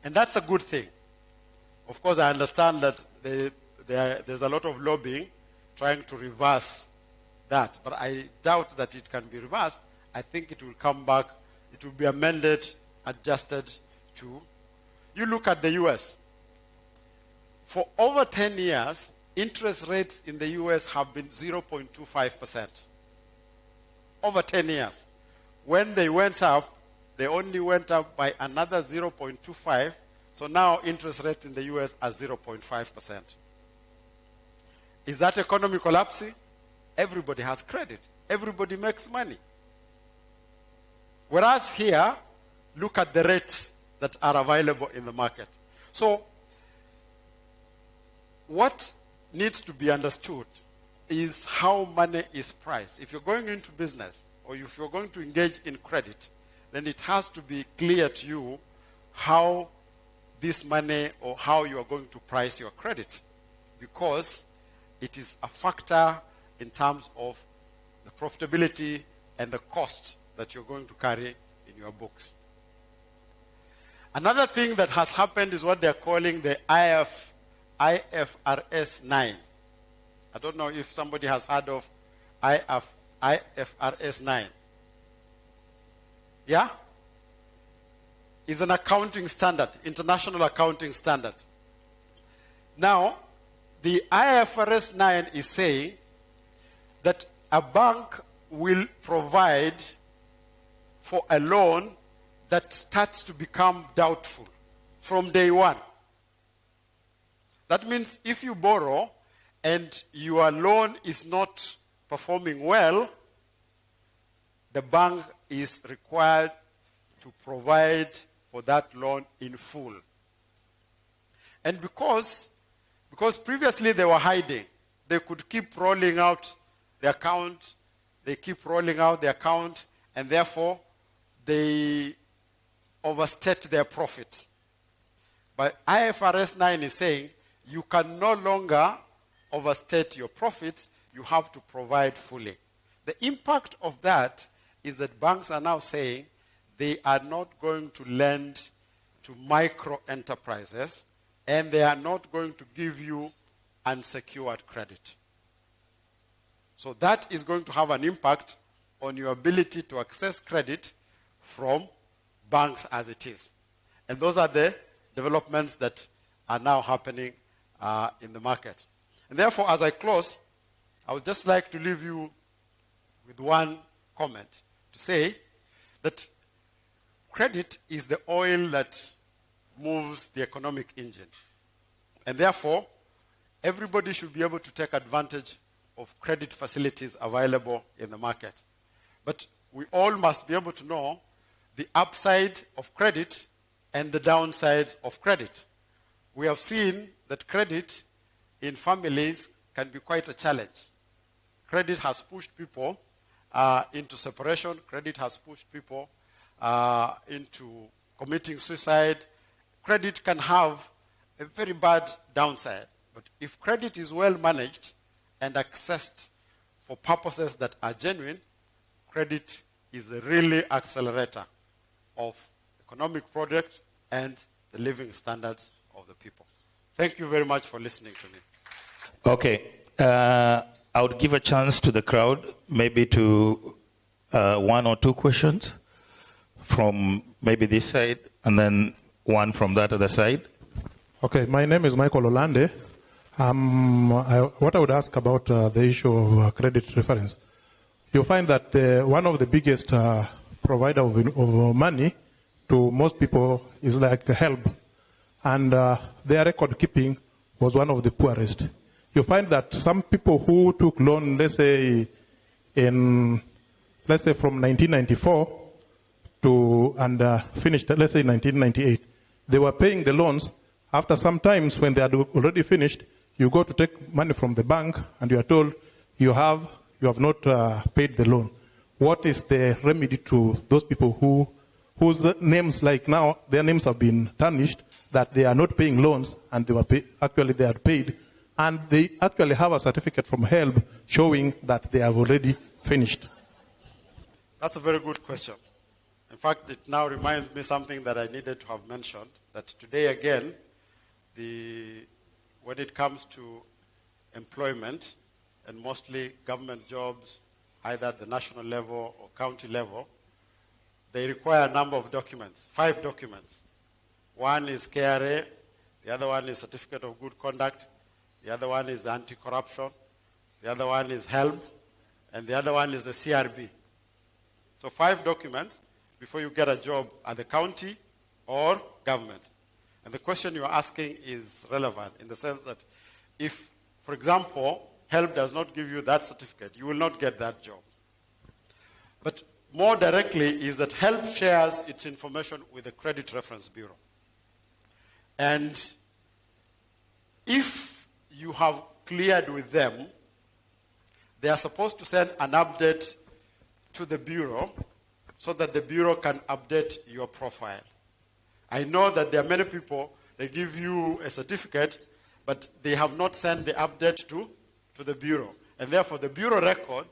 And that's a good thing. Of course, I understand that there's a lot of lobbying trying to reverse that, but I doubt that it can be reversed. I think it will come back, it will be amended, adjusted to. You look at the US. For over 10 years, interest rates in the US have been 0.25%. Over 10 years. When they went up, they only went up by another 0.25%. So now interest rates in the US are 0.5%. Is that economy collapsing? Everybody has credit. Everybody makes money. Whereas here, look at the rates that are available in the market. So, what needs to be understood is how money is priced. If you're going into business or if you're going to engage in credit, then it has to be clear to you how this money or how you are going to price your credit, because it is a factor in terms of the profitability and the cost that you're going to carry in your books. Another thing that has happened is what they're calling the IFRS 9. I don't know if somebody has heard of IFRS 9. Yeah? It's an accounting standard, international accounting standard. Now, the IFRS 9 is saying that a bank will provide for a loan that starts to become doubtful from day one. That means if you borrow and your loan is not performing well, the bank is required to provide for that loan in full. And because previously they were hiding, they could keep rolling out the account, and therefore they overstate their profit. But IFRS 9 is saying you can no longer overstate your profits, you have to provide fully. The impact of that is that banks are now saying they are not going to lend to micro enterprises, and they are not going to give you unsecured credit. So that is going to have an impact on your ability to access credit from banks as it is. And those are the developments that are now happening in the market. And therefore, as I close, I would just like to leave you with one comment to say that credit is the oil that moves the economic engine. And therefore, everybody should be able to take advantage of credit facilities available in the market. But we all must be able to know the upside of credit and the downside of credit. We have seen that credit in families can be quite a challenge. Credit has pushed people into separation. Credit has pushed people into committing suicide. Credit can have a very bad downside. But if credit is well managed and accessed for purposes that are genuine, credit is a really accelerator of economic progress and the living standards of the people. Thank you very much for listening to me. Okay. I would give a chance to the crowd, maybe to one or two questions from maybe this side, and then one from that other side. Okay, my name is Michael Olande. What I would ask about the issue of credit reference. You find that one of the biggest provider of money to most people is like HELB. And their record keeping was one of the poorest. You find that some people who took loan, let's say from 1994 and finished, let's say 1998, they were paying the loans. After some times, when they had already finished, you go to take money from the bank, and you are told you have not paid the loan. What is the remedy to those people whose names, like now, their names have been tarnished, that they are not paying loans, and they are paid, and they actually have a certificate from HELB showing that they have already finished? That's a very good question. In fact, it now reminds me something that I needed to have mentioned, that today again, when it comes to employment, and mostly government jobs, either at the national level or county level, they require a number of documents, 5 documents. One is KRA, the other one is Certificate of Good Conduct, the other one is Anti-Corruption, the other one is HELB, and the other one is the CRB. So 5 documents before you get a job at the county or government. And the question you're asking is relevant in the sense that if, for example, HELB does not give you that certificate, you will not get that job. But more directly is that HELB shares its information with the Credit Reference Bureau. And if you have cleared with them, they are supposed to send an update to the Bureau so that the Bureau can update your profile. I know that there are many people, they give you a certificate, but they have not sent the update to the Bureau. And therefore, the Bureau record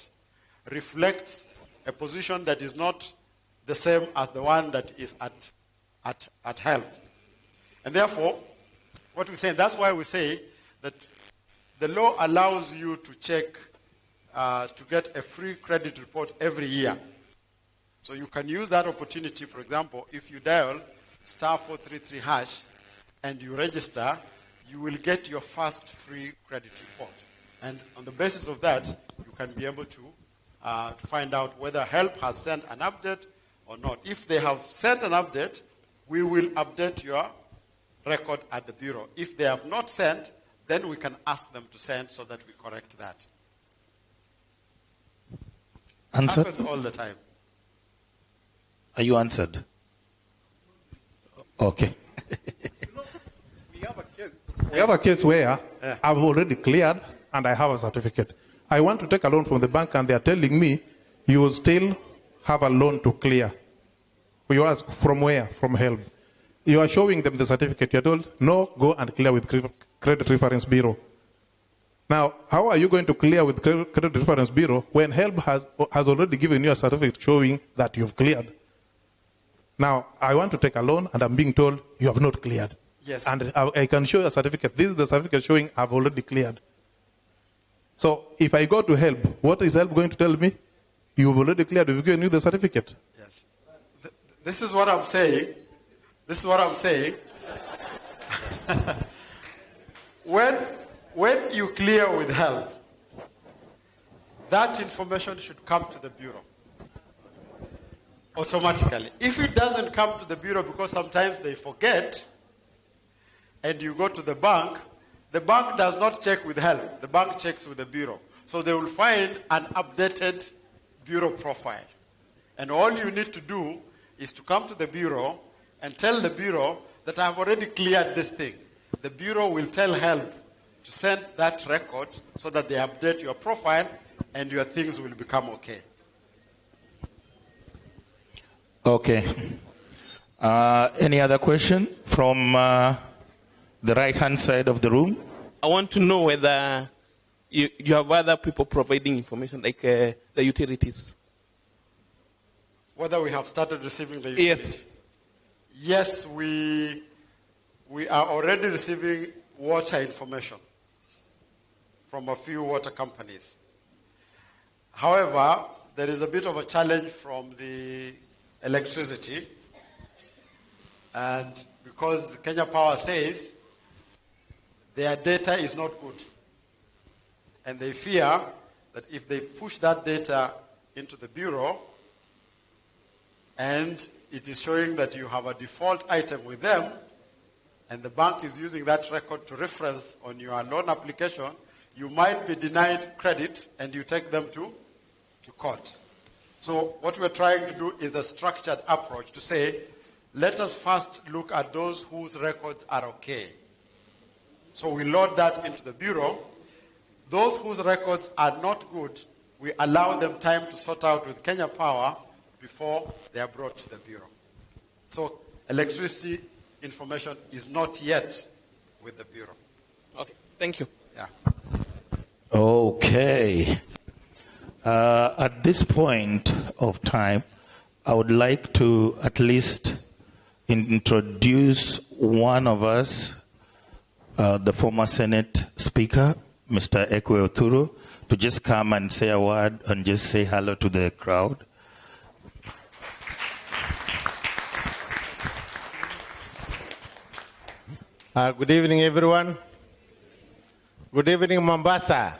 reflects a position that is not the same as the one that is at HELB. And therefore, what we say, that's why we say that the law allows you to check, to get a free credit report every year. So you can use that opportunity, for example, if you dial *433# and you register, you will get your first free credit report. And on the basis of that, you can be able to find out whether HELB has sent an update or not. If they have sent an update, we will update your record at the bureau. If they have not sent, then we can ask them to send so that we correct that. Answered? Happens all the time. Are you answered? Okay. We have a case where I've already cleared and I have a certificate. I want to take a loan from the bank and they are telling me you will still have a loan to clear. You ask, from where? From HELB. You are showing them the certificate. You're told, no, go and clear with Credit Reference Bureau. Now, how are you going to clear with Credit Reference Bureau when HELB has already given you a certificate showing that you've cleared? Now, I want to take a loan and I'm being told you have not cleared. Yes. And I can show a certificate. This is the certificate showing I've already cleared. So if I go to HELB, what is HELB going to tell me? You've already cleared. We've given you the certificate. Yes. This is what I'm saying. This is what I'm saying. When you clear with HELB, that information should come to the bureau automatically. If it doesn't come to the bureau because sometimes they forget, and you go to the bank does not check with HELB. The bank checks with the bureau. So they will find an updated bureau profile. And all you need to do is to come to the bureau and tell the bureau that I've already cleared this thing. The bureau will tell HELB to send that record so that they update your profile and your things will become okay. Okay. Any other question from the right-hand side of the room? I want to know whether you have other people providing information, like the utilities. Whether we have started receiving the utility? Yes, we are already receiving water information from a few water companies. However, there is a bit of a challenge from the electricity. And because Kenya Power says their data is not good. And they fear that if they push that data into the bureau and it is showing that you have a default item with them and the bank is using that record to reference on your loan application, you might be denied credit and you take them to court. So what we're trying to do is a structured approach to say, let us first look at those whose records are okay. So we load that into the bureau. Those whose records are not good, we allow them time to sort out with Kenya Power before they are brought to the bureau. So electricity information is not yet with the bureau. Okay, thank you. Yeah. Okay. At this point of time, I would like to at least introduce one of us, the former Senate Speaker, Mr. Ekwe Othuro, to just come and say a word and just say hello to the crowd. Good evening, everyone. Good evening, Mombasa.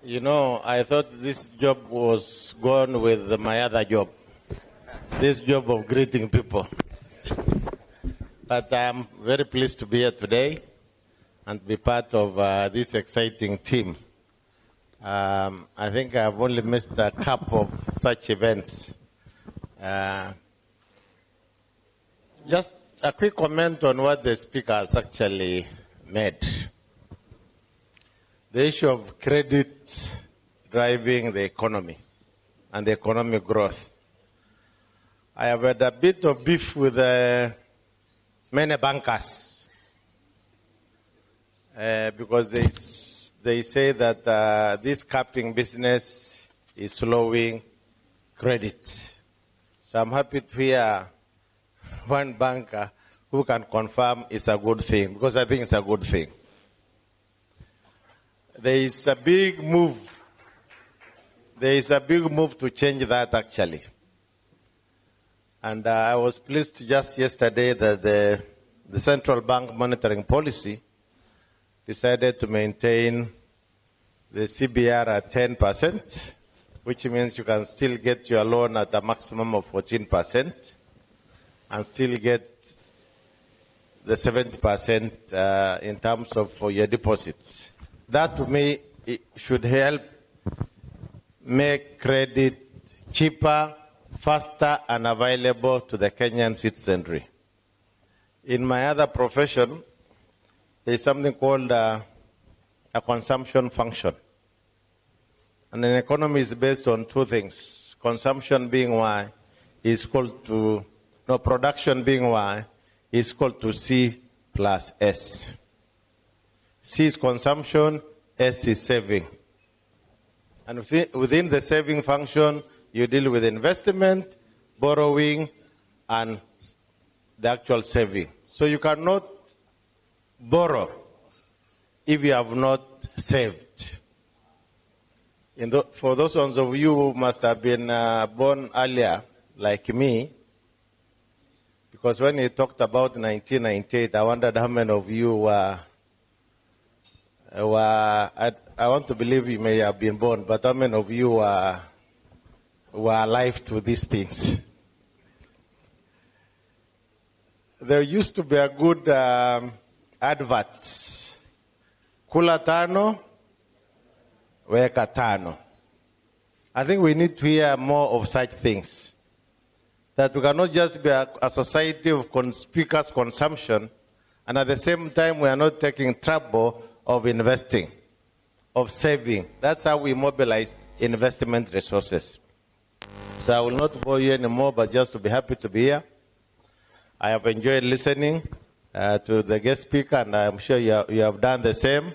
You know, I thought this job was gone with my other job, this job of greeting people. But I'm very pleased to be here today and be part of this exciting team. I think I've only missed a couple of such events. Just a quick comment on what the speaker has actually made. The issue of credit driving the economy and the economic growth. I have had a bit of beef with many bankers because they say that this capping business is slowing credit. So I'm happy to hear one banker who can confirm it's a good thing, because I think it's a good thing. There is a big move. There is a big move to change that, actually. And I was pleased just yesterday that the central bank monitoring policy decided to maintain the CBR at 10%, which means you can still get your loan at a maximum of 14% and still get the 70% in terms of for your deposits. That to me it should help make credit cheaper, faster, and available to the Kenyan citizenry. In my other profession, there is something called a consumption function. And an economy is based on two things. Consumption being Y is equal to, no, production being Y is equal to C plus S. C is consumption, S is saving. And within the saving function, you deal with investment, borrowing, and the actual saving. So you cannot borrow if you have not saved. For those ones of you who must have been born earlier, like me, because when he talked about 1998, I wondered how many of you were I want to believe you may have been born, but how many of you were alive to these things? There used to be a good advert. Kula tano, weka tano. I think we need to hear more of such things. That we cannot just be a society of conspicuous consumption, and at the same time we are not taking trouble of investing, of saving. That's how we mobilize investment resources. So I will not bore you anymore, but just to be happy to be here. I have enjoyed listening to the guest speaker, and I'm sure you have done the same.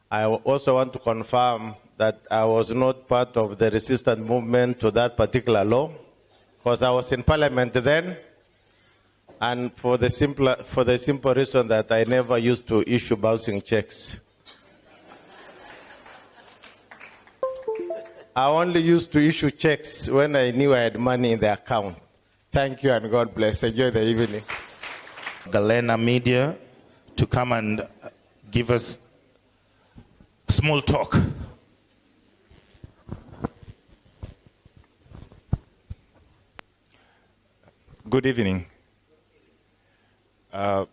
I also want to confirm that I was not part of the resistance movement to that particular law, because I was in Parliament then, and for the simple reason that I never used to issue bouncing checks. I only used to issue checks when I knew I had money in the account. Thank you and God bless. Enjoy the evening. Galena Media to come and give us small talk. Good evening. I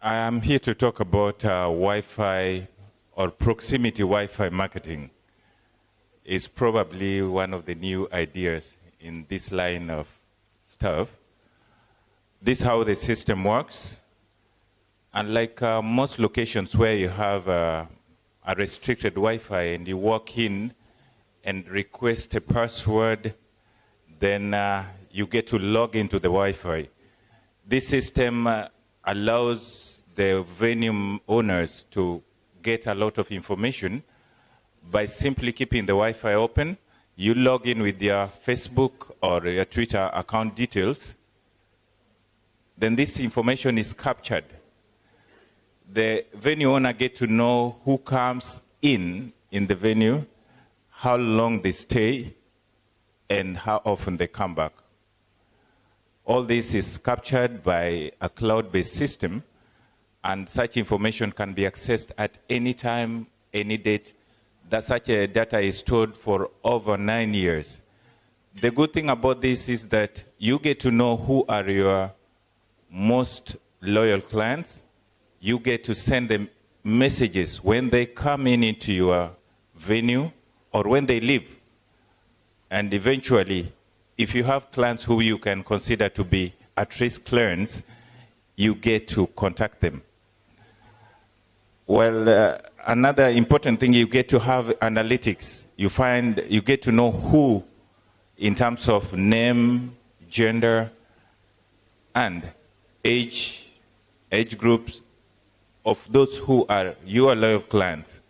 am here to talk about Wi-Fi or proximity Wi-Fi marketing. It's probably one of the new ideas in this line of stuff. This is how the system works. Unlike most locations where you have a restricted Wi-Fi and you walk in and request a password, then you get to log into the Wi-Fi. This system allows the venue owners to get a lot of information by simply keeping the Wi-Fi open. You log in with your Facebook or your Twitter account details. Then this information is captured. The venue owner gets to know who comes in the venue, how long they stay, and how often they come back. All this is captured by a cloud-based system, and such information can be accessed at any time, any date. That such data is stored for over 9 years. The good thing about this is that you get to know who are your most loyal clients. You get to send them messages when they come into your venue or when they leave. And eventually, if you have clients who you can consider to be at-risk clients, you get to contact them. Well, another important thing, you get to have analytics. You get to know who, in terms of name, gender, and age groups of those who are your loyal clients.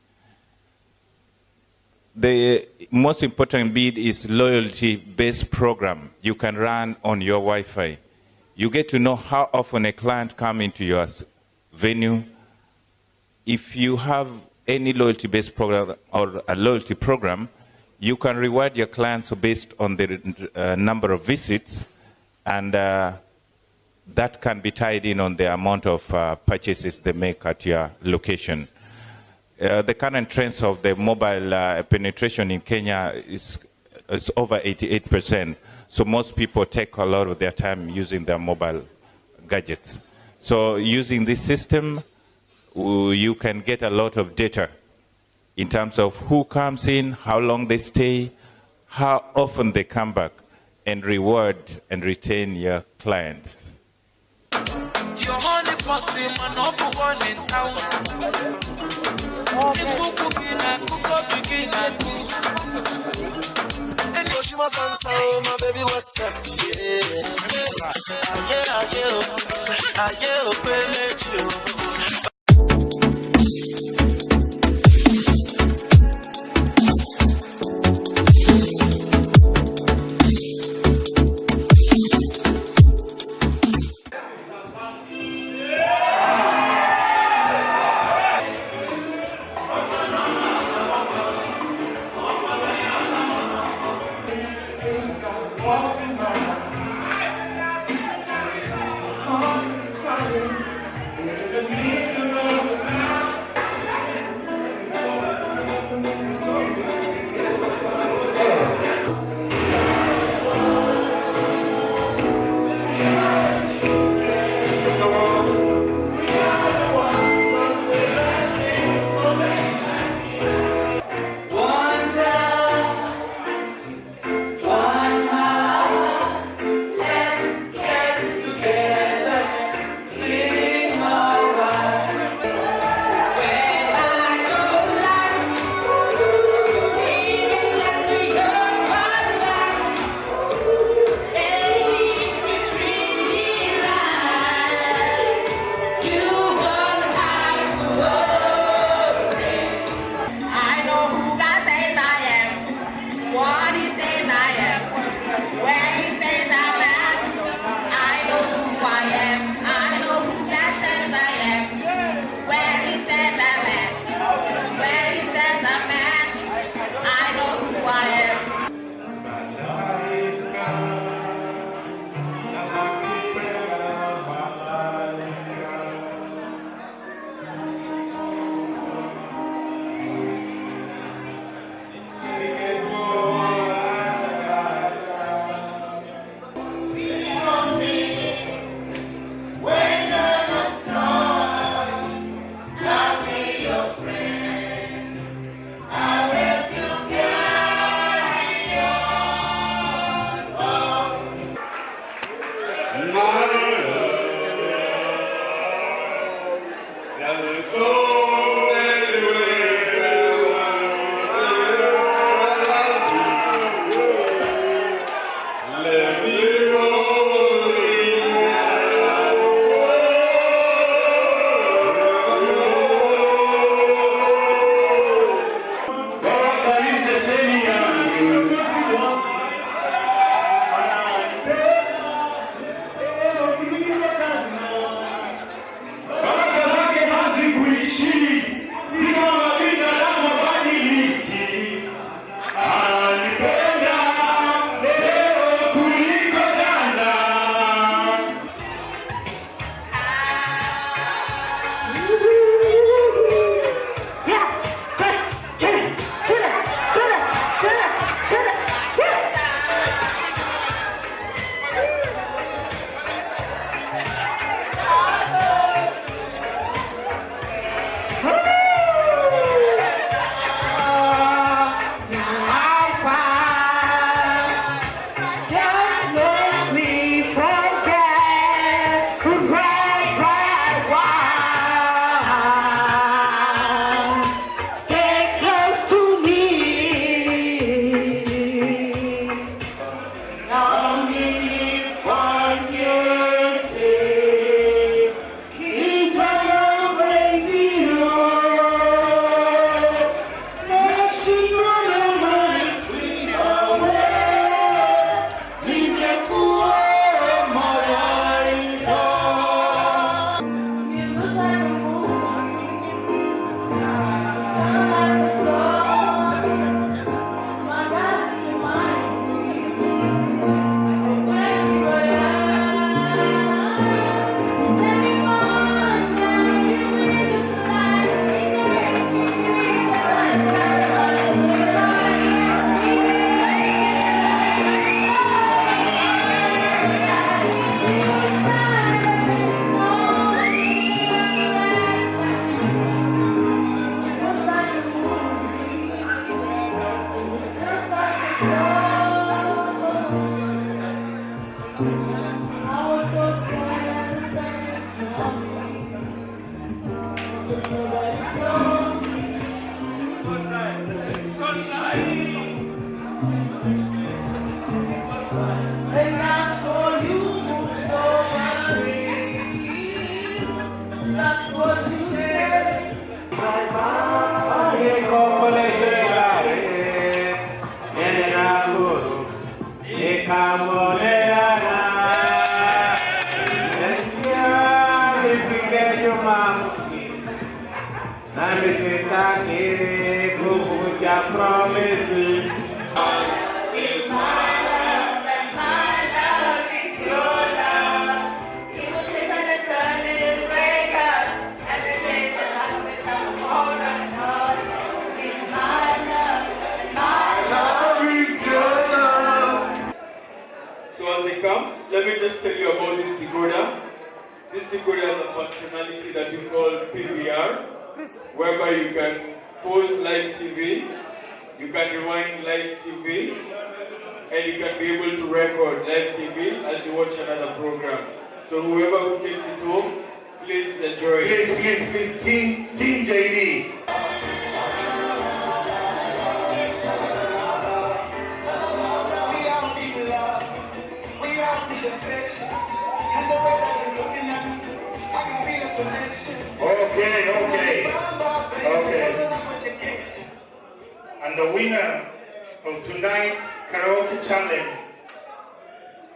The most important bit is loyalty-based program you can run on your Wi-Fi. You get to know how often a client comes into your venue. If you have any loyalty-based program or a loyalty program, you can reward your clients based on the number of visits, and that can be tied in on the amount of purchases they make at your location. The current trends of the mobile penetration in Kenya is over 88%. So most people take a lot of their time using their mobile gadgets. So using this system, you can get a lot of data in terms of who comes in, how long they stay, how often they come back, and reward and retain your clients. Your honey party, man, up one in town. If you begin at and Yoshima Sansa, my baby, what's up? Let me just tell you about this decoder. This decoder has a functionality that we call PVR, whereby you can pause live TV, you can rewind live TV, and you can be able to record live TV as you watch another program. So whoever who takes it home, please enjoy it. Please, Team JD. Okay. And the winner of tonight's karaoke challenge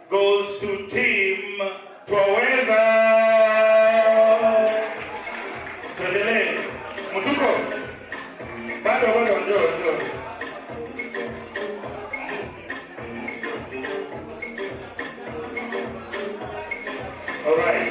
goes to Team Twaweza. Tuendelee. Mutuko. Bado, njoo. All right.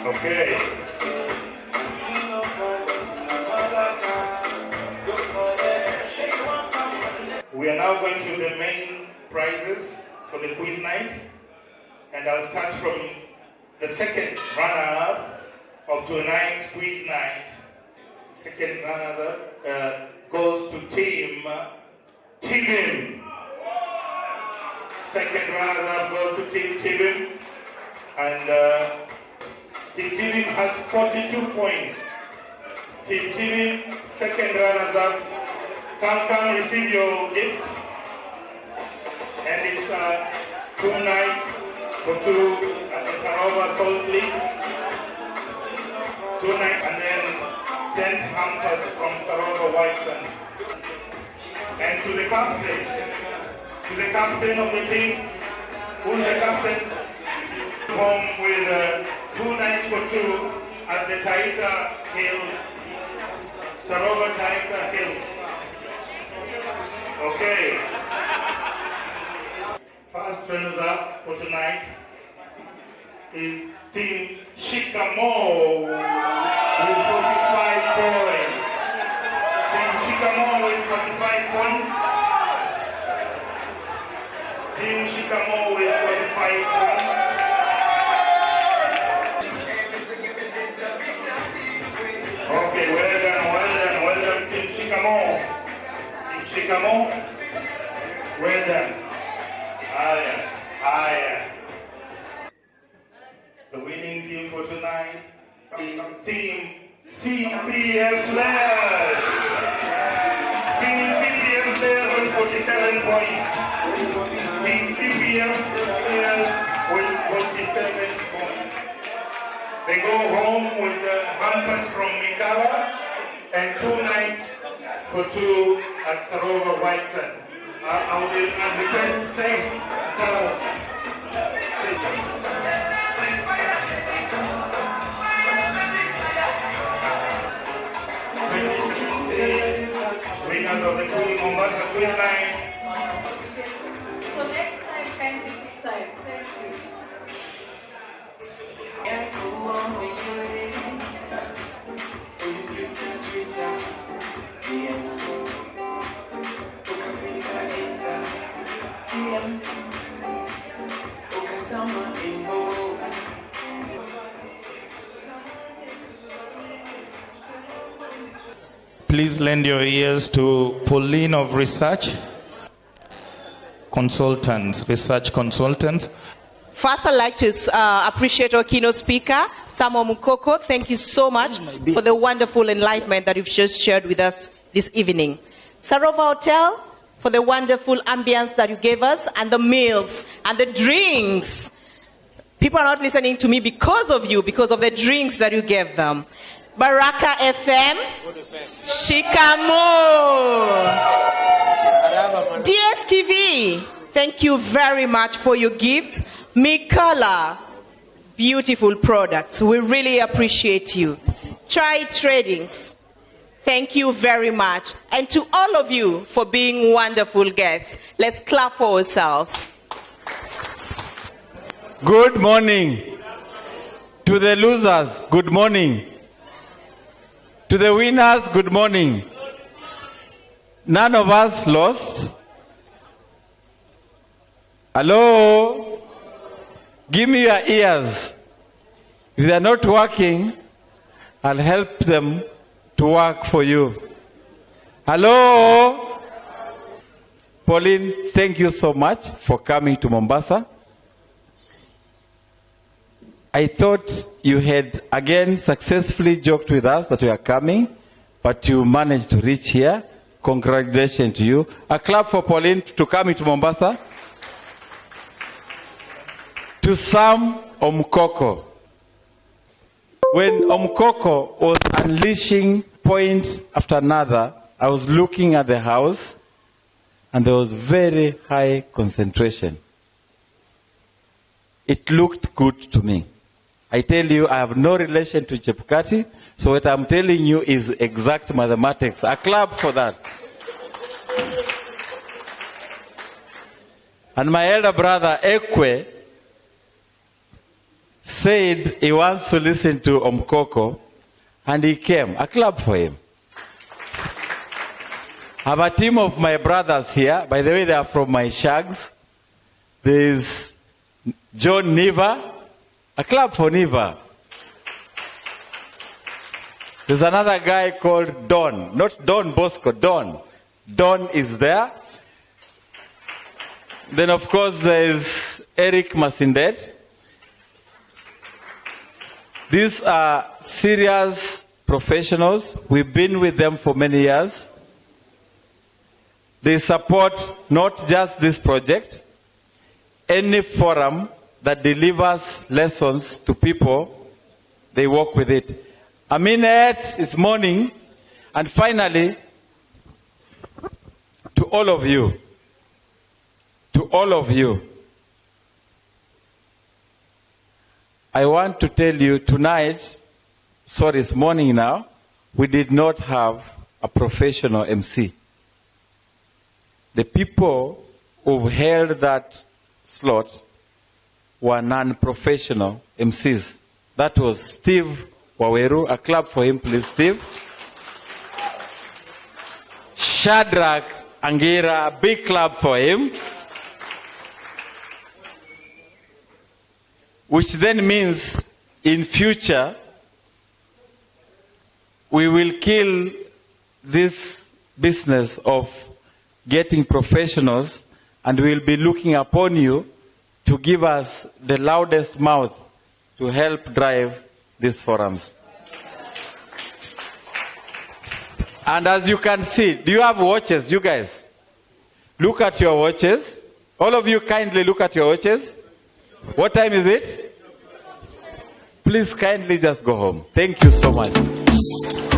Okay. We are now going to the main prizes for the quiz night, and I'll start from the second runner-up of tonight's quiz night. Second runner-up goes to Team Tibim. Second runner-up goes to Team Tibim, and Team Tibim has 42 points. Team Tibim, second runners-up. Come receive your gift. And it's 2 nights for 2 at the Sarova Salt Lake. 2 nights and then 10 hampers from Sarova Whitesands. And to the captain of the team, who's the captain? Home with 2 nights for 2 at the Taita Hills, Sarova Taita Hills. Okay. First runners up for tonight is Team Shikamo with 45 points. Team Shikamo with 45 points. Team Shikamo with 45 points. Okay, well done, Team Shikamo. Team Shikamo, well done. Higher. The winning team for tonight is Team CPF Slayers. Team CPF Slayers with 47 points. Team CPF Slayers with 47 points. They go home with the hampers from Mikala and 2 nights for 2 at Sarova Whitesands. I'll request same. Winners of the Mombasa Quiznite. So next time, can we keep time? Thank you. Please lend your ears to Pauline of Research Consultants, Research Consultants. First, I'd like to appreciate our keynote speaker, Sam Omukoko. Thank you so much for the wonderful enlightenment that you've just shared with us this evening. Sarova Hotel, for the wonderful ambience that you gave us, and the meals and the drinks. People are not listening to me because of you, because of the drinks that you gave them. Baraka FM, Shikamo, DSTV, thank you very much for your gifts. Mikala, beautiful products. We really appreciate you. Chai Tradings, thank you very much. And to all of you for being wonderful guests. Let's clap for ourselves. Good morning. To the losers, good morning. To the winners, good morning. None of us lost. Hello? Give me your ears. If they are not working, I'll help them to work for you. Hello? Pauline, thank you so much for coming to Mombasa. I thought you had again successfully joked with us that you are coming, but you managed to reach here. Congratulations to you. A clap for Pauline to coming to Mombasa. To Sam Omukoko. When Omukoko was unleashing point after another, I was looking at the house and there was very high concentration. It looked good to me. I tell you, I have no relation to Chepukati, so what I'm telling you is exact mathematics. A clap for that. And my elder brother, Ekwe, said he wants to listen to Omukoko, and he came. A clap for him. I have a team of my brothers here. By the way, they are from my shags. There's John Niva. A clap for Niva. There's another guy called Don. Not Don Bosco, Don. Don is there. Then, of course, there's Eric Masindet. These are serious professionals. We've been with them for many years. They support not just this project, any forum that delivers lessons to people, they work with it. Aminet is morning. And finally, to all of you, I want to tell you tonight, sorry, it's morning now, we did not have a professional MC. The people who held that slot were non-professional MCs. That was Steve Waweru. A clap for him, please, Steve. Shadrach Angira, a big clap for him. Which then means in future, we will kill this business of getting professionals, and we'll be looking upon you to give us the loudest mouth to help drive these forums. And as you can see, do you have watches, you guys? Look at your watches. All of you kindly look at your watches. What time is it? Please kindly just go home. Thank you so much.